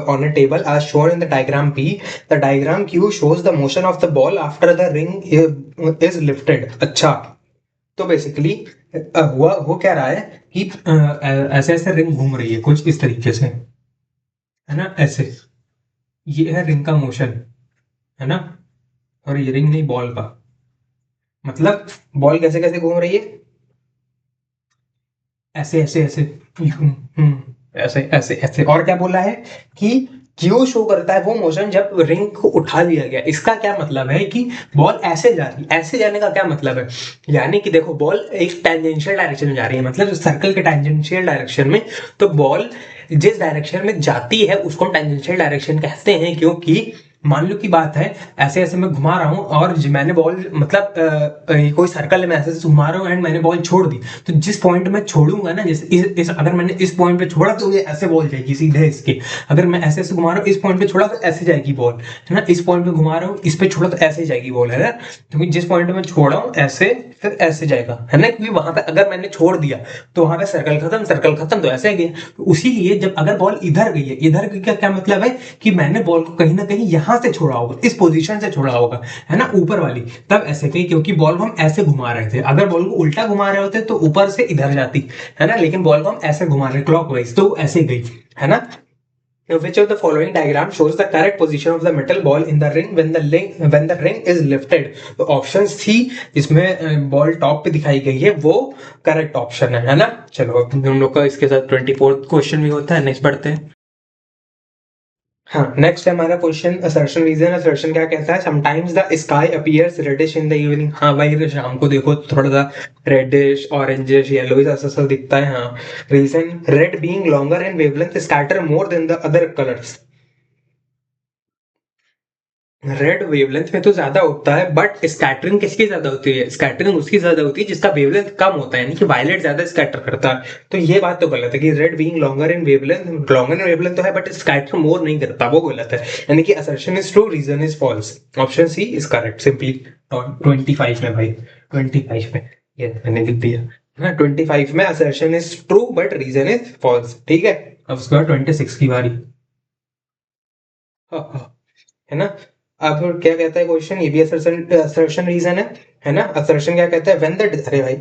on a table as shown in the diagram P। The diagram Q shows the motion of the ball after the ring is lifted। अच्छा, तो बेसिकली हुआ हो क्या रहा है कि ऐसे ऐसे रिंग घूम रही है कुछ इस तरीके से, है ना, ऐसे। ये है रिंग का मोशन, है ना। और ये रिंग नहीं, बॉल का, मतलब बॉल कैसे कैसे घूम रही है, ऐसे ऐसे ऐसे, ऐसे ऐसे ऐसे। और क्या बोला है कि क्यू शो करता है वो मोशन जब रिंग को उठा लिया गया। इसका क्या मतलब है कि बॉल ऐसे जा रही है, ऐसे जाने का क्या मतलब है, यानी कि देखो बॉल एक टेंजेंशियल डायरेक्शन में जा रही है, मतलब सर्कल के टेंजेंशियल डायरेक्शन में। तो बॉल जिस डायरेक्शन में जाती है उसको टेंजेंशियल डायरेक्शन कहते हैं, क्योंकि मान लो की बात है ऐसे ऐसे मैं घुमा रहा हूँ और मैंने बॉल मतलब कोई सर्कल में ऐसे ऐसे घुमा रहा हूँ एंड मैंने बॉल छोड़ दी, तो जिस पॉइंट में छोड़ूंगा ना, जैसे इस अगर मैंने इस पॉइंट पे छोड़ा तो ये ऐसे बॉल जाएगी सीधे इसके। अगर मैं ऐसे ऐसे घुमा रहा हूँ इस पॉइंट पे छोड़ा तो ऐसे जाएगी बॉल, है ना। इस पॉइंट पे घुमा रहा हूँ इस पे छोड़ा तो ऐसे जाएगी बॉल, है ना। क्योंकि जिस पॉइंट में छोड़ा हूँ ऐसे फिर ऐसे जाएगा, है ना, क्योंकि वहां पे अगर मैंने छोड़ दिया तो वहां पे सर्कल खत्म, तो ऐसे गया। तो उसी लिए जब अगर बॉल इधर गई है, इधर का क्या मतलब है कि मैंने बॉल को कहीं ना कहीं यहां से छोड़ा होगा, इस पोजीशन से छोड़ा होगा, है ना, ऊपर वाली, तब ऐसे गई, क्योंकि बॉल को हम ऐसे घुमा रहे थे। अगर बॉल को उल्टा घुमा रहे होते तो ऊपर से इधर जाती, है ना, लेकिन बॉल को हम ऐसे घुमा रहे क्लॉकवाइज, तो ऐसे गई, है ना। Which of the following diagram shows the correct position of the metal ball in the ring when the ring is lifted? तो ऑप्शन सी, जिसमें बॉल टॉप पे दिखाई गई है, वो करेक्ट ऑप्शन है ना। चलो अब हम लोग का इसके साथ 24th क्वेश्चन भी होता है, नेक्स्ट पढ़ते हैं। हाँ, नेक्स्ट है हमारा क्वेश्चन असर्शन रीजन। असर्शन क्या कहता है? Sometimes the sky appears reddish in the evening. हाँ भाई, शाम को देखो थोड़ा सा रेडिश, ऑरेंजिश, येलोइश ऐसा दिखता है। हाँ, reason red being longer in wavelength scatter more than the other colours. Red wavelength में तो ज्यादा होता है, बट स्कैटरिंग किसकी ज्यादा होती है? स्कैटरिंग उसकी ज्यादा होती है जिसका वेवलेंथ कम होता है, यानी कि वायलेट ज्यादा स्कैटर करता है। तो ये बात तो गलत है कि red being longer in wavelength, longer in wavelength तो है बट स्कैटर मोर नहीं करता, वो गलत है। यानी कि assertion is true, reason is false. Option C is correct simply. 25 में भाई, 25 में ये मैंने लिख दिया ना, 25 में assertion is true but reason is false. ठीक है, अब उसके बाद 26 की बारी। हाँ हाँ, है ना। अब क्या कहता है क्वेश्चन, ये भी असर्शन रीजन है ना। असर्शन क्या कहता है? अरे भाई,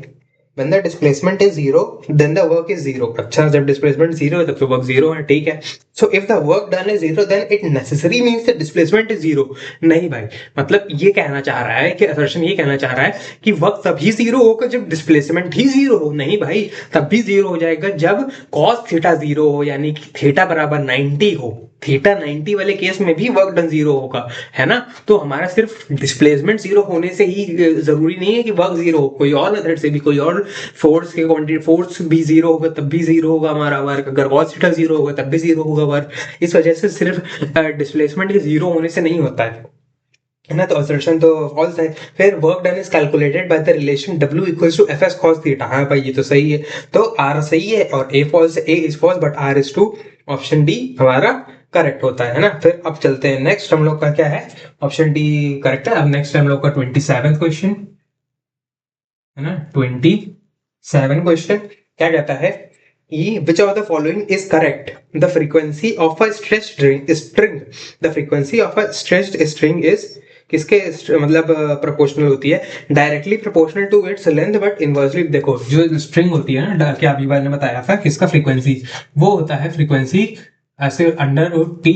when the displacement is zero then the work is zero। अच्छा, जब डिस्प्लेसमेंट जीरो है तब तो वर्क जीरो है, ठीक है। So if the work done is zero then it necessary means the displacement is zero. नहीं भाई, मतलब ये कहना चाह रहा है कि असर्शन ये कहना चाह रहा है कि वर्क तभी जीरो होगा जब डिस्प्लेसमेंट ही जीरो हो। नहीं भाई, तब भी जीरो हो जाएगा जब कॉस थीटा जीरो हो, यानी कि थीटा बराबर 90 हो। थीटा 90 वाले केस में भी वर्क डन जीरो होगा, है ना। तो हमारा सिर्फ डिस्प्लेसमेंट जीरो होने से ही जरूरी नहीं है कि वर्क जीरो हो, कोई और मेथड से भी, कोई और फोर्स के क्वांटिटी, फोर्स भी जीरो होगा तब भी जीरो होगा हमारा वर्क, अगर कॉस थीटा जीरो होगा तब भी जीरो होगा वर्क। इस वजह से सिर्फ डिस्प्लेसमेंट के जीरो होने से नहीं होता है ना। तो असर्शन तो फॉल्स है। फिर work done is calculated by the relation W equals to F S cos theta. हाँ भाई, ये तो सही है। तो आर सही है और A false, A is false but R is true. Option D हमारा करेक्ट होता है ना। फिर अब चलते हैं नेक्स्ट, हम लोग का क्या है? ऑप्शन डी करेक्ट है। अब नेक्स्ट हम लोग का 27th क्वेश्चन, है ना। 27 क्वेश्चन क्या कहता है? Which of the following is correct? The frequency of a stretched string, the frequency of a stretched string is किसके मतलब प्रोपोर्शनल होती है? Directly proportional to its length but inversely. देखो, जो स्ट्रिंग होती है ना, क्या अभी मैंने बताया था किसका फ्रीक्वेंसी, वो होता है फ्रीक्वेंसी ऐसे under root T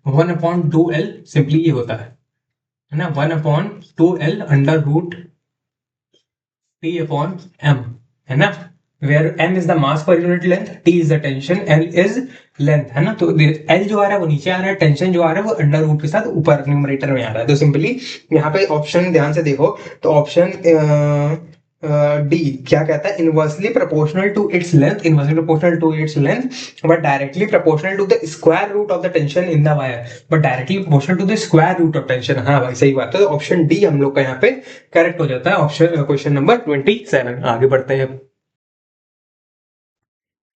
1/2L, simply ये होता है ना, 1/2L under root T upon M, है ना, where M is the mass per unit length, T is the tension, L is length, है ना। तो L जो आ रहा है वो नीचे आ रहा है, टेंशन जो आ रहा है वो अंडर रूट के साथ ऊपर न्यूमरेटर में आ रहा है। तो सिंपली यहाँ पे ऑप्शन ध्यान से देखो, तो ऑप्शन डी क्या कहता है? Inversely proportional to its length, inversely proportional to its length but directly proportional to the square root of the tension in the wire, but directly proportional to the square root of tension. हाँ भाई, सही बात है। तो ऑप्शन डी हम लोग का यहाँ पे करेक्ट हो जाता है, ऑप्शन क्वेश्चन नंबर 27। आगे बढ़ते हैं।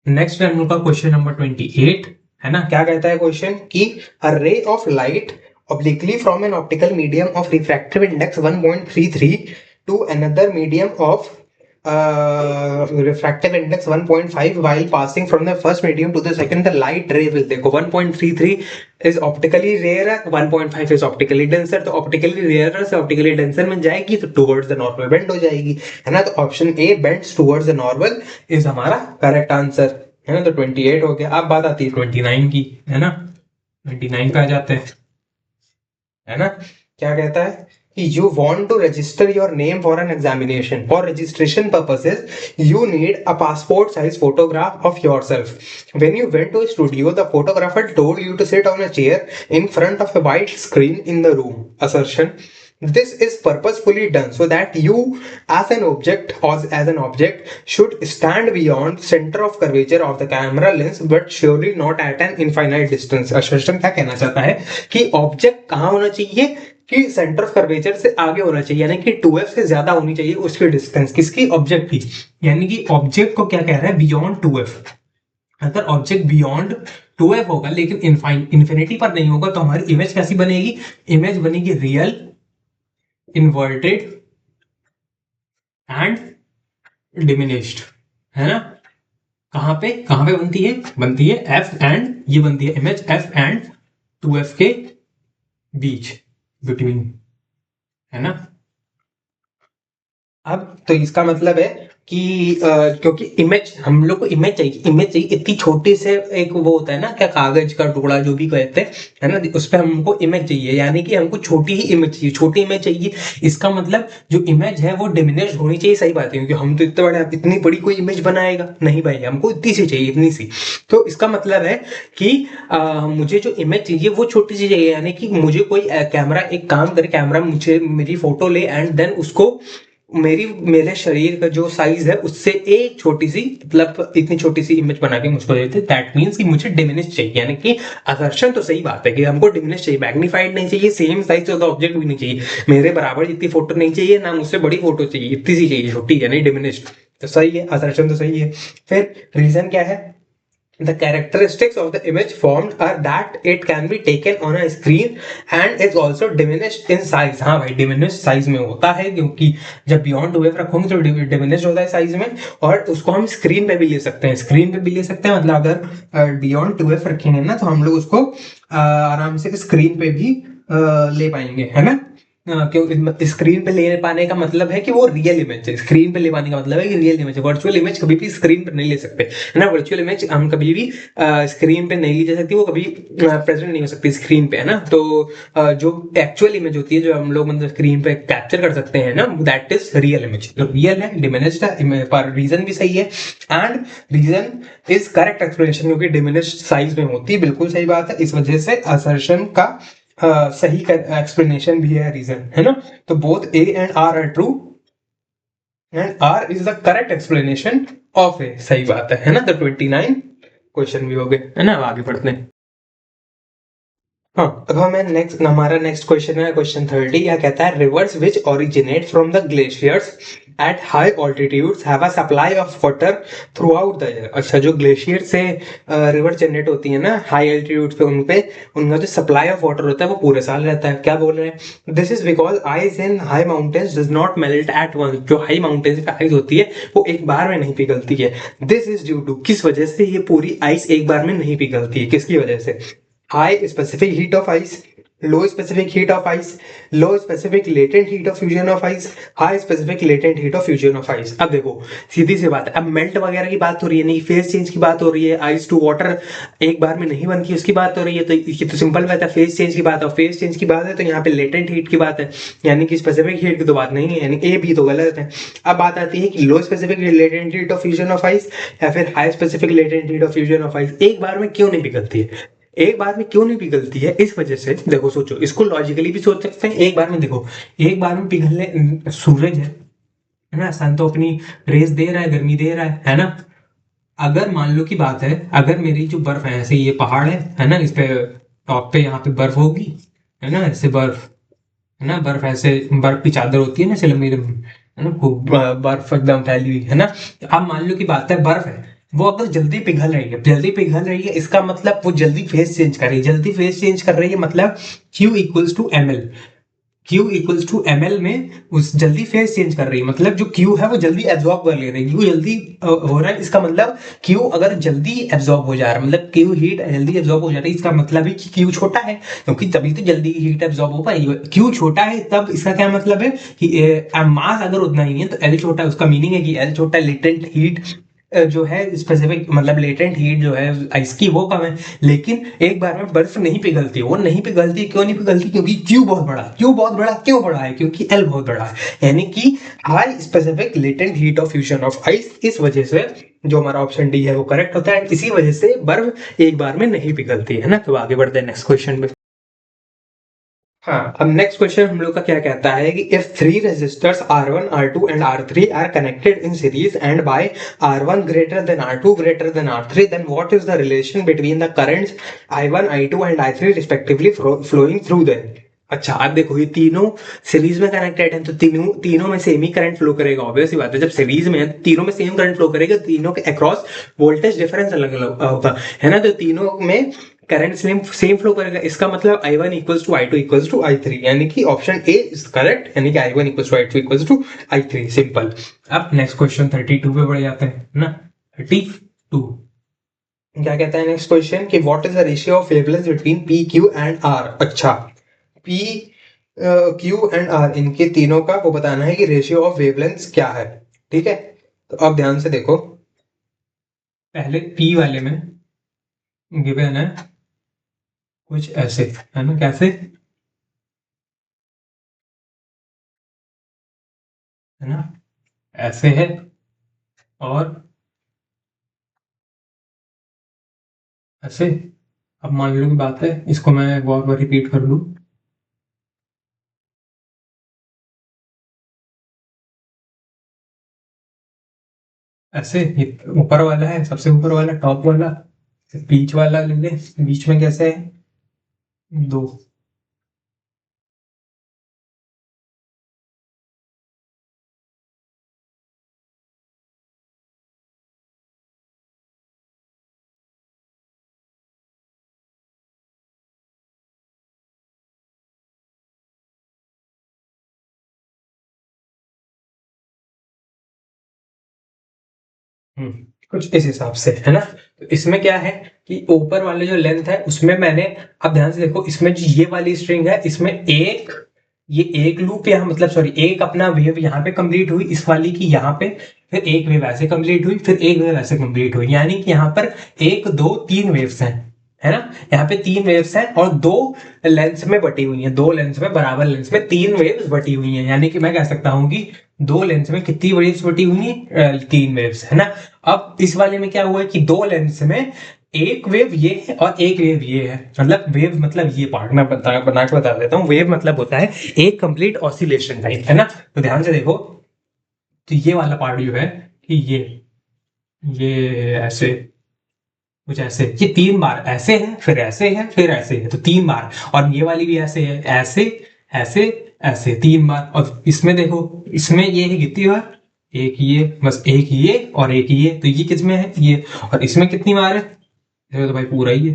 नेक्स्ट हम लोग का क्वेश्चन नंबर 28, है ना। क्या कहता है क्वेश्चन कि a ray of light obliquely from an optical medium of refractive index 1.33 to another medium of refractive index 1.5 while passing from the first medium to the second, the light ray will, देखो 1.33 is optically rare, 1.5 is optically denser, तो optically rarer से optically denser में जाएगी तो towards the normal bend हो जाएगी, है ना। तो option A bends towards the normal is हमारा करेक्ट आंसर, है ना। तो 28 हो गया। अब बात आती है 29 की, है ना। 29 पे आ जाते हैं, है ना। क्या कहता है कि you want to register your name for an examination. For registration purposes, you need a passport size photograph of yourself. When you went to a studio, the photographer told you to sit on a chair in front of a white screen in the room. Assertion: this is purposefully done so that you as an object should stand beyond center of curvature of the camera lens but surely not at an infinite distance. assertion क्या कहना चाहता है कि ऑब्जेक्ट कहाँ होना चाहिए कि सेंटर ऑफ कर्वेचर से आगे होना चाहिए, यानी कि 2f से ज्यादा होनी चाहिए उसकी डिस्टेंस, किसकी? ऑब्जेक्ट की। यानी कि ऑब्जेक्ट को क्या कह रहा है? Beyond 2f। अगर ऑब्जेक्ट बियॉन्ड 2f होगा लेकिन इन्फिनिटी पर नहीं होगा तो हमारी इमेज कैसी बनेगी? इमेज बनेगी रियल इन्वर्टेड एंड डिमिनिश्ड, है ना। कहाँ पे बनती है एफ एंड, ये बनती है इमेज एफ एंड 2f के बीच, बिटवीन, है ना। अब तो इसका मतलब है कि क्योंकि इमेज, हम लोग को इमेज चाहिए इतनी छोटी से, एक वो होता है ना क्या, कागज का टुकड़ा जो भी कहते हैं, है ना, उस पर हमको इमेज चाहिए, यानी कि हमको छोटी ही इमेज चाहिए, छोटी इमेज चाहिए। इसका मतलब जो इमेज है वो डिमिनिश्ड होनी चाहिए, सही बात है, क्योंकि हम तो इतनी बड़ी कोई इमेज बनाएगा नहीं भाई, हमको इतनी सी चाहिए, इतनी सी। तो इसका मतलब है कि मुझे जो इमेज चाहिए वो छोटी सी चाहिए, यानी कि मुझे कोई कैमरा एक काम करे, कैमरा मुझे मेरी फोटो ले एंड देन उसको मेरे शरीर का जो साइज है उससे एक छोटी सी, मतलब इतनी छोटी सी इमेज बना के मुझको देते, दैट मीन्स कि मुझे डिमिनिश चाहिए, यानी कि असर्शन तो सही बात है कि हमको डिमिनिश चाहिए, मैग्नीफाइड नहीं चाहिए, सेम साइज का ऑब्जेक्ट भी नहीं चाहिए, मेरे बराबर जितनी फोटो नहीं चाहिए ना, मुझसे बड़ी फोटो चाहिए, इतनी सी चाहिए छोटी, यानी डिमिनिश। तो सही है, असर्शन तो सही है। फिर रीजन क्या है? The characteristics of the image formed are that it can be taken on a screen and is also diminished in size। हाँ भाई, diminished size में होता है, क्योंकि जब beyond 2f रखोगे तो diminished होता है साइज में, और उसको हम स्क्रीन पे भी ले सकते हैं, स्क्रीन पे भी ले सकते हैं, मतलब अगर beyond 2f रखेंगे ना तो हम लोग उसको आराम से स्क्रीन पे भी ले पाएंगे, है ना। क्यों स्क्रीन पे ले पाने का मतलब है कि वो रियल इमेज है, स्क्रीन पे ले पाने का मतलब है कि रियल इमेज है। वर्चुअल इमेज कभी भी स्क्रीन पर नहीं ले सकते, है ना। वर्चुअल इमेज हम कभी भी स्क्रीन पे नहीं ली जा सकती, वो कभी प्रेजेंट नहीं हो सकती स्क्रीन पे, है ना। तो जो एक्चुअल इमेज होती है, जो हम लोग मतलब स्क्रीन पे कैप्चर कर सकते हैं ना, दैट इज रियल इमेज। तो रियल है, डिमिनिश्ड है, पर रीजन भी सही है, and reason is correct explanation, क्योंकि डिमिनिश्ड साइज में होती है, बिल्कुल सही बात है। इस वजह से असर्शन का सही एक्सप्लेनेशन भी है, रीजन, है ना। तो both A and R are true and R is the correct explanation of A, सही बात है ना। तो 29 क्वेश्चन भी हो गए, है ना। अब आगे बढ़ते हैं। हाँ, अब हमें हमारा नेक्स्ट क्वेश्चन है क्वेश्चन 30। यह कहता है reverse which originate from the glaciers at high altitudes have a supply of water through out the year. अच्छा, जो ग्लेशियर से रिवर जनरेट होती है ना हाई एल्टीट्यूड पे, उनका जो सप्लाई ऑफ वाटर होता है वो पूरे साल रहता है। क्या बोल रहे हैं? This is because ice in high mountains does not melt at once. जो हाई माउंटेन्स पे आइस होती है वो एक बार में नहीं पिघलती है। दिस इज ड्यू टू, किस वजह से ये पूरी आइस एक बार में नहीं पिघलती है, किसकी वजह से? High specific heat of ice, low specific heat of ice, low specific latent heat of fusion of ice, high specific latent heat of fusion of ice. अब देखो, सीधी सी बात है, अब मेल्ट वगैरह की बात हो रही है नहीं, फेज चेंज की बात हो रही है, आइस टू वाटर एक बार में नहीं बनती उसकी बात हो रही है, तो ये तो सिंपल बात है, फेज चेंज की बात है, फेज चेंज की बात है तो यहाँ पे लेटेंट हीट की बात है, यानी कि स्पेसिफिक हीट की तो बात नहीं है, यानी ए भी तो गलत है। अब बात आती है कि लो specific latent heat of fusion of ice या फिर high specific latent heat of fusion of ice एक बार में क्यों नहीं पिघलती है? एक बार में क्यों नहीं पिघलती है? इस वजह से, देखो सोचो, इसको लॉजिकली भी सोच सकते हैं। एक बार में देखो, एक बार में पिघलने, सूरज है ना, सन तो अपनी रेस दे रहा है, गर्मी दे रहा है ना। अगर मान लो की बात है, अगर मेरी जो बर्फ है, ऐसे ये पहाड़ है ना, इस पे टॉप पे यहाँ पे बर्फ होगी, है ना, ऐसे बर्फ, है ना, बर्फ ऐसे, बर्फ की चादर होती है ना, ऐसे लंबी लंबी, है ना, खूब बर्फ एकदम फैली हुई, है ना। अब मान लो की बात है, बर्फ है, वो अगर जल्दी पिघल रही है, जल्दी पिघल रही है, इसका मतलब वो जल्दी फेस चेंज कर रही है, जल्दी फेस चेंज कर रही है, मतलब Q equals to M L, Q equals to M L में उस जल्दी फेस चेंज कर रही है, मतलब जो Q है वो जल्दी एब्जॉर्ब कर ले रही है, Q जल्दी हो रहा है, इसका मतलब Q अगर जल्दी एब्जॉर्ब हो जा रहा है, मतलब Q हीट जल्दी एब्जॉर्ब हो जा रही है, इसका मतलब है कि Q छोटा है, क्योंकि तभी तो जल्दी हीट एब्जॉर्ब हो पाएगी। Q छोटा है तब इसका क्या मतलब है कि मास अगर उतना ही है तो L छोटा है, उसका मीनिंग है कि L छोटा, लेटेंट हीट जो है स्पेसिफिक, मतलब लेटेंट हीट जो है आइस की वो कम है, लेकिन एक बार में बर्फ नहीं पिघलती, वो नहीं पिघलती, क्यों नहीं पिघलती? क्योंकि क्यू बहुत बड़ा, क्यू बहुत बड़ा क्यों बड़ा है? क्योंकि एल बहुत बड़ा है, यानी कि high specific latent heat of fusion of ice. इस वजह से जो हमारा ऑप्शन डी है वो करेक्ट होता है, इसी वजह से बर्फ एक बार में नहीं पिघलती, है ना। तो आगे बढ़ते हैं नेक्स्ट क्वेश्चन पे। हाँ, अब नेक्स्ट क्वेश्चन हम लोग का क्या कहता है कि if three resistors R1 R2 and R3 are connected in series and by R1 greater than R2 greater than R3 then what is the relation between the currents I1 I2 and I3 respectively flowing through them. अच्छा, अब देखो, ये तीनों सीरीज में कनेक्टेड है तो तीनों तीनों में सेम ही करंट फ्लो करेगा, ऑब्वियस सी बात है। जब सीरीज में है तीनों में सेम करंट फ्लो करेगा, तीनों के अक्रॉस वोल्टेज डिफरेंस अलग अलग होगा, है ना। तो तीनों में करंट सेम फ्लो करेगा, इसका मतलब I1 equals to I2 equals to I3, यानी कि ऑप्शन ए इज करेक्ट, यानी कि I1 equals to I2 equals to I3, simple. अब नेक्स्ट क्वेश्चन 32 पे बढ़ जाते हैं ना। 32 क्या कहता है नेक्स्ट क्वेश्चन कि what is the ratio of wavelength between P Q and R. अच्छा, पी क्यू एंड आर, इनके तीनों का वो बताना है कि रेशियो ऑफ वेवलेंथ क्या है। ठीक है, तो अब ध्यान से देखो, पहले पी वाले में गिवन है कुछ ऐसे, है ना, कैसे, है ना, ऐसे है, और ऐसे। अब मान लो की बात है, इसको मैं बहुत बार रिपीट कर लूं, ऐसे, ये ऊपर वाला है, सबसे ऊपर वाला, टॉप वाला, बीच वाला ले ले, बीच में कैसे है, दो। कुछ इस हिसाब से, है ना। तो इसमें क्या है कि ऊपर वाले जो लेंथ है उसमें मैंने, अब ध्यान से देखो, इसमें जो ये वाली स्ट्रिंग है, इसमें एक, ये एक लूप यहाँ, मतलब सॉरी, एक अपना वेव यहाँ पे कंप्लीट हुई, इस वाली की यहाँ पे, फिर एक वेव ऐसे कंप्लीट हुई, फिर एक वेव ऐसे कंप्लीट हुई, यानी कि यहाँ पर एक दो तीन वेव्स हैं, है ना। यहाँ पे तीन वेव्स हैं और दो लेंथ में बटी हुई हैं, दो लेंथ में, बराबर लेंथ में तीन वेव्स बटी हुई हैं, यानी कि मैं कह सकता हूँ कि दो लेंथ में कितनी वेव्स बटी हुई हैं, तीन वेव्स, है ना। अब इस वाले में क्या हुआ है कि दो लेंस में एक वेव ये है और एक वेव ये है, मतलब वेव मतलब ये पार्ट मैं बना के बता देता हूँ। वेव मतलब होता है एक कंप्लीट ऑसिलेशन टाइप, है ना। तो ध्यान से देखो, तो ये वाला पार्ट जो है कि ये ऐसे, कुछ ऐसे, ये तीन बार ऐसे है, फिर ऐसे है, फिर ऐसे है, तो तीन बार। और ये वाली भी ऐसे है, ऐसे ऐसे ऐसे, तीन बार। और इसमें देखो, इसमें ये है कितनी बार, एक ये, बस एक ये और एक ये, तो ये किस में है, ये। और इसमें कितनी बार है, इसमें तो भाई पूरा ही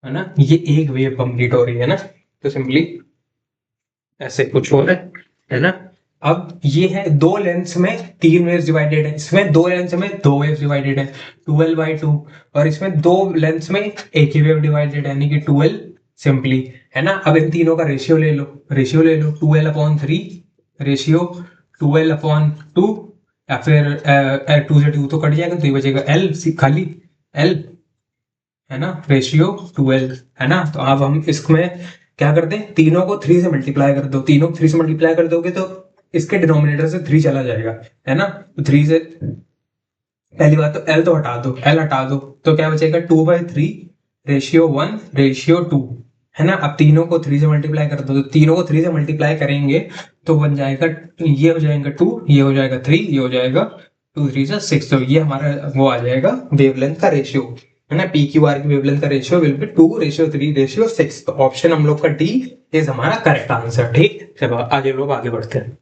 है ना। ये एक वेव कंप्लीट हो रही है ना, तो सिंपली ऐसे कुछ हो रहा है ना। अब ये है दो लेंस में तीन वेव्स डिवाइडेड है, इसमें दो लेंस में दो वेव्स डिवाइडेड है, 12/2। और इसमें दो लेंस में एक ही वेव डिवाइडेड है, यानी कि 12 सिंपली, है ना। अब इन तीनों का रेशियो ले लो, रेशियो ले लो, 12/3 रेशियो 12/2, या फिर 2 से 2 तो कट जाएगा, तो ये बचेगा एल, खाली एल, है ना, रेशियो 12, है ना। तो अब हम इसमें क्या करते हैं, तीनों को 3 से मल्टीप्लाई कर दो, तीनों को 3 से मल्टीप्लाई कर दोगे तो इसके डिनोमिनेटर से 3 चला जाएगा, है ना। तो 3 से, पहली बात तो एल तो हटा दो, एल हटा दो, तो क्या बचेगा 2/3 रेशियो 1 रेशियो 2, है ना। अब तीनों को 3 से मल्टीप्लाई कर दो, तो तीनों को 3 से मल्टीप्लाई करेंगे तो बन जाएगा, ये हो जाएगा 2, ये हो जाएगा 3, ये हो जाएगा 2 3 से 6, तो ये हमारा वो आ जाएगा वेवलेंथ का रेशियो, है ना। पी क्यू आर की वेवलेंथ का ratio will be 2 ratio 3 ratio 6, तो ऑप्शन हम लोग का डी इज हमारा करेक्ट आंसर। ठीक, चलो आगे लोग आगे बढ़ते हैं।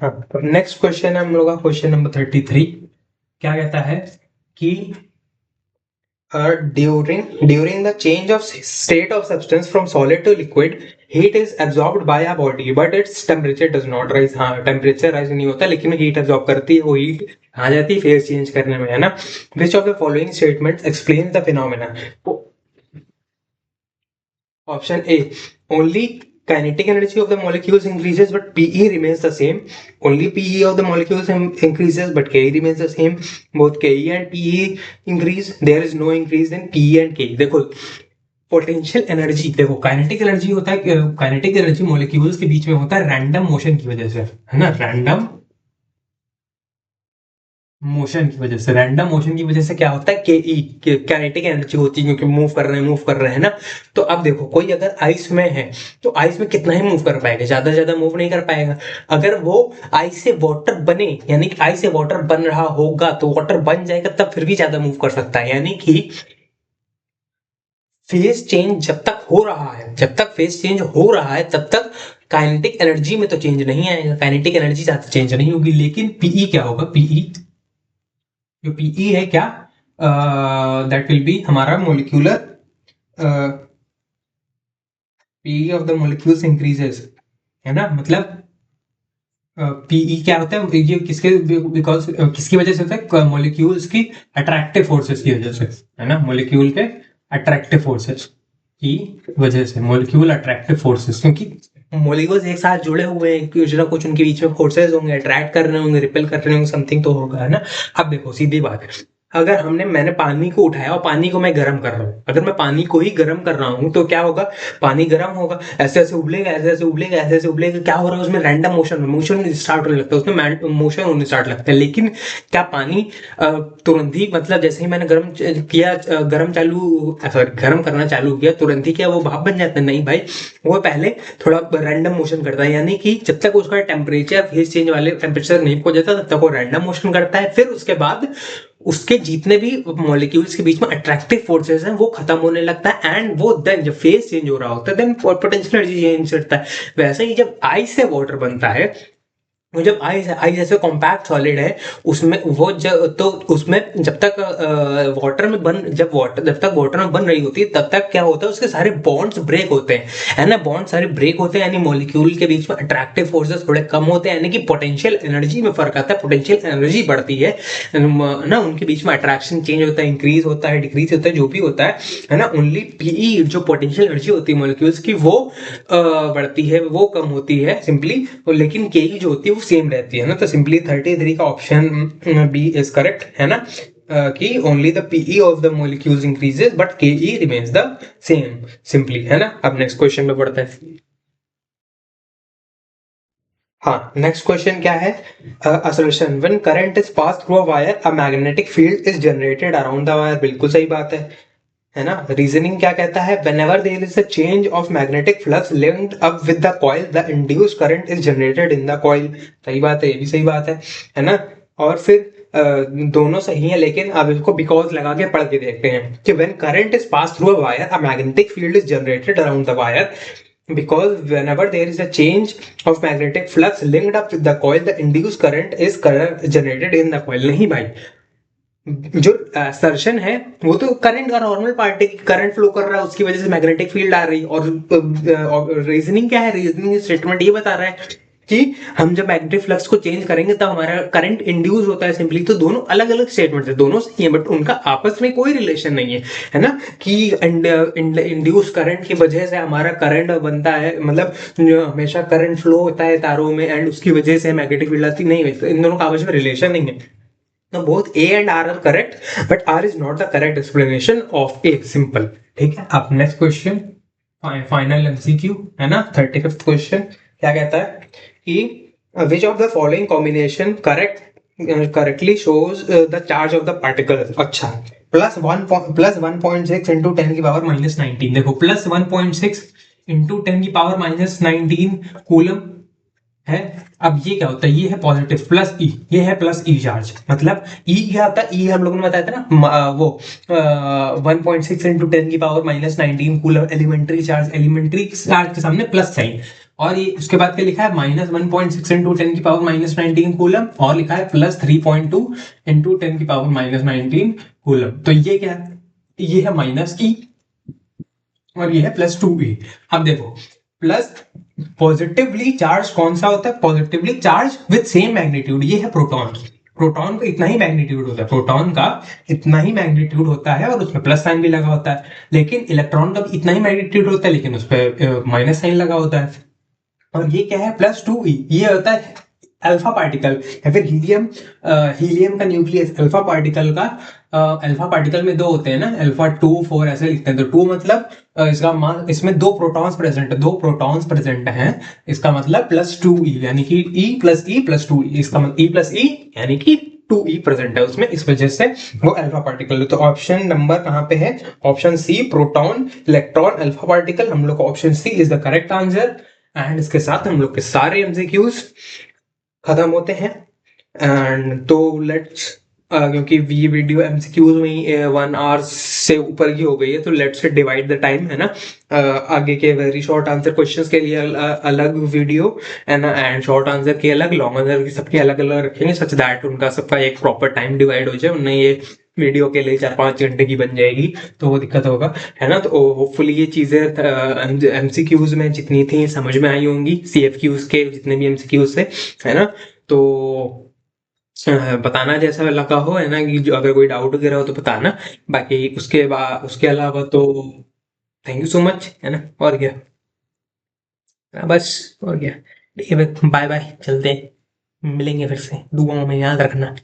हाँ, तो नेक्स्ट क्वेश्चन है हम लोग का क्वेश्चन नंबर 33। क्या कहता है कि during the change of state of substance from solid to liquid, heat is absorbed by a body but its temperature does not rise। हाँ, टेम्परेचर राइज नहीं होता लेकिन हीट एब्जॉर्ब करती है, वो हीट आ जाती है फेस चेंज करने में, है ना। विच of the following statements explain the phenomena. Option A, only kinetic energy of the molecules increases but PE remains the same. Only PE of the molecules increases but KE remains the same. Both KE and PE increase. There is no increase in PE and KE. देखो, पोटेंशियल एनर्जी, देखो काइनेटिक एनर्जी होता है, काइनेटिक एनर्जी मॉलिक्यूल्स के बीच में होता है रैंडम मोशन की वजह से, है ना। रैंडम मोशन की वजह से, रैंडम मोशन की वजह से क्या होता है, के ई, काइनेटिक एनर्जी होती है, क्योंकि मूव कर रहे हैं ना। तो अब देखो, कोई अगर आइस में है तो आइस में कितना ही मूव कर पाएगा, ज्यादा ज्यादा मूव नहीं कर पाएगा। अगर वो आइस से वाटर बने, यानी कि आइस से वाटर बन रहा होगा, तो वाटर बन जाएगा तब फिर भी ज्यादा मूव कर सकता है, यानी कि फेज चेंज जब तक हो रहा है, जब तक फेज चेंज हो रहा है तब तक काइनेटिक एनर्जी में तो चेंज नहीं आएगा, काइनेटिक एनर्जी ज्यादा चेंज नहीं होगी, लेकिन पीई क्या होगा, पीई जो पीई है क्या, दैट विल बी हमारा molecular PE of the molecules increases, है ना, मतलब पीई क्या होता है, ये किसके बिकॉज किसकी वजह से होता है, मॉलिक्यूल्स की अट्रैक्टिव फोर्सेस की वजह से, है ना, मॉलिक्यूल के अट्रैक्टिव फोर्सेस की वजह से, मॉलिक्यूल अट्रैक्टिव फोर्सेस, क्योंकि मॉलिक्यूल्स एक साथ जुड़े हुए हैं, कुछ ना कुछ उनके बीच में फोर्सेस होंगे, अट्रैक्ट कर रहे होंगे, रिपेल कर रहे होंगे, समथिंग तो होगा, है ना। अब देखो सीधी बात है, अगर मैंने पानी को उठाया और पानी को मैं गर्म कर रहा हूँ, अगर मैं पानी को ही गर्म कर रहा हूँ तो क्या होगा, पानी गर्म होगा, ऐसे ऐसे उबलेगा, ऐसे ऐसे उबलेगा, ऐसे ऐसे उबलेगा, क्या हो रहा है उसमें, रैंडम मोशन स्टार्ट होने लगता है, उसमें मोशन होने स्टार्ट लगता है। लेकिन क्या पानी तुरंत ही, मतलब जैसे ही मैंने गर्म किया, गर्म करना चालू किया, तुरंत ही क्या वो भाप बन जाता है, नहीं भाई, वो पहले थोड़ा रैंडम मोशन करता है, यानी कि जब तक उसका टेम्परेचर फेज चेंज वाले टेम्परेचर नहीं पहुंच जाता तब तक वो रैंडम मोशन करता है, फिर उसके बाद उसके जितने भी मॉलिक्यूल्स के बीच में अट्रैक्टिव फोर्सेस हैं वो खत्म होने लगता है, एंड वो देन जब फेज चेंज हो रहा होता है देन पोटेंशियल एनर्जी चेंज करता है। वैसे ही जब आइस से वाटर बनता है, वो जब आइस आइस ऐसे कॉम्पैक्ट सॉलिड है, उसमें वो तो उसमें जब तक वाटर में बन जब तक वाटर में बन रही होती है तब तक क्या होता है, उसके सारे बॉन्ड्स ब्रेक होते हैं, है ना, बॉन्ड सारे ब्रेक होते हैं, यानी मॉलिक्यूल के बीच में अट्रैक्टिव फोर्सेस थोड़े कम होते हैं, यानी कि पोटेंशियल एनर्जी में फर्क आता है, पोटेंशियल एनर्जी बढ़ती है ना, उनके बीच में अट्रैक्शन चेंज होता है, इंक्रीज होता है, डिक्रीज होता है, जो भी होता है ना, ओनली पीई जो पोटेंशियल एनर्जी होती है मॉलिक्यूल्स की वो बढ़ती है, वो कम होती है सिंपली, लेकिन के जो होती है वो सेम रहती है ना। तो सिंपली 33 का ऑप्शन बी इज करेक्ट, है ना, कि only the PE of the molecules increases but K E remains the same, simply, है ना। अब नेक्स्ट क्वेश्चन में बढ़ते हैं। हाँ, नेक्स्ट क्वेश्चन क्या है, assertion when current is pass through a wire a magnetic field is generated around the wire, बिल्कुल सही बात है ना। रीजनिंग क्या कहता है, whenever there is a change of magnetic flux linked up with the coil the induced current is generated in the coil, सही बात है, ये भी सही बात है ना। और फिर दोनों सही है, लेकिन अब इसको बिकॉज लगा के पढ़ के देखते हैं कि when current is passed through a wire a magnetic field is generated around the wire because whenever there is a change of magnetic flux linked up with the coil the induced current is generated in the coil, नहीं भाई, जो सर्शन है वो तो करंट का नॉर्मल पार्ट है, करंट फ्लो कर रहा है उसकी वजह से मैग्नेटिक फील्ड आ रही, और रीजनिंग क्या है, रीजनिंग स्टेटमेंट ये बता रहा है कि हम जब मैग्नेटिक फ्लक्स को चेंज करेंगे तब हमारा करंट इंड्यूस होता है सिंपली। तो दोनों अलग अलग स्टेटमेंट है, दोनों सही है बट उनका आपस में कोई रिलेशन नहीं है ना, कि इंड्यूस करंट की वजह से हमारा करंट बनता है, मतलब हमेशा करंट फ्लो होता है तारों में एंड उसकी वजह से मैग्नेटिक फील्ड आती नहीं है, इन दोनों का आपस में रिलेशन नहीं है। Now both A and R are correct, but R is not the correct explanation of A. Simple. ठीक है, अब नेक्स्ट क्वेश्चन, फाइनल एमसीक्यू, है ना, 35th क्वेश्चन क्या कहता है कि which of the following combination correctly shows the charge of the particle. अच्छा, प्लस 1.6 इंटू 10 की पावर माइनस 19, देखो प्लस 1.6 इंटू 10 की पावर माइनस 19 कूलम है। अब ये क्या होता है, ये है पॉजिटिव प्लस ई, ये है प्लस ई चार्ज, मतलब ई क्या होता है, ई हम लोगों ने बताया था ना, वो 1.6 इंटू 10 की power minus 19 coulomb, elementary charge के सामने प्लस साइन, और ये उसके बाद क्या लिखा है, माइनस 1.6 इंटू 10 की पावर माइनस 19 कूलम, और लिखा है प्लस 3.2 इंटू 10 की पावर माइनस 19 कूलम। तो ये क्या है, ये है माइनस ई और ये है प्लस 2e। अब देखो प्लस पॉजिटिवली चार्ज कौन सा होता है, positively charge with same magnitude, ये है प्रोटॉन, प्रोटॉन का इतना ही मैग्नीट्यूड होता है, प्रोटॉन का इतना ही मैग्नीट्यूड होता है और उसमें प्लस साइन भी लगा होता है, लेकिन इलेक्ट्रॉन का भी इतना ही मैग्नीट्यूड होता है लेकिन उस पर माइनस साइन लगा होता है। और ये क्या है, प्लस 2e, ये होता है अल्फा पार्टिकल या फिर हीलियम, हीलियम का न्यूक्लियस अल्फा पार्टिकल का, अल्फा पार्टिकल में दो होते हैं ना, अल्फा 2 4 ऐसे लिखते हैं, तो 2 मतलब इसका मान, इसमें दो प्रोटॉन्स प्रेजेंट है, दो प्रोटॉन्स प्रेजेंट हैं, इसका मतलब प्लस 2e, यानी कि e plus e plus 2e, इसका मतलब e प्लस e यानी कि 2e प्रेजेंट है उसमें, इस वजह से वो अल्फा पार्टिकल है। तो ऑप्शन नंबर कहाँ पे है, option C, proton electron alpha particle, हम लोग option C is the correct answer. And इसके साथ हम लोग के सारे एमसीक्यूज खत्म होते हैं। एंड तो लेट्स क्योंकि वी वीडियो एमसीक्यूज में ही 1 आवर से ऊपर की हो गई है, तो लेट्स डिवाइड द टाइम, है ना। आगे के वेरी शॉर्ट आंसर क्वेश्चंस के लिए अलग वीडियो है ना, एंड शॉर्ट आंसर के अलग, लॉन्ग आंसर की सबके अलग अलग रखेंगे, सच दैट उनका सबका एक प्रॉपर टाइम डिवाइड हो जाए, उन्हें ये वीडियो के लिए 4-5 घंटे की बन जाएगी तो वो दिक्कत होगा, है ना। तो होपफुली ये चीज़ें एमसीक्यूज में जितनी थी समझ में आई होंगी, सीएफक्यूज के जितने भी एमसीक्यूज थे, है ना। तो बताना जैसा लगा हो, है ना, कि जो अगर कोई डाउट वगैरह हो तो बताना। बाकी उसके बाद उसके अलावा तो थैंक यू सो मच, है ना। और क्या, बस, और क्या। ठीक है, बाय बाय, चलते हैं, मिलेंगे फिर से, दुआओं में याद रखना।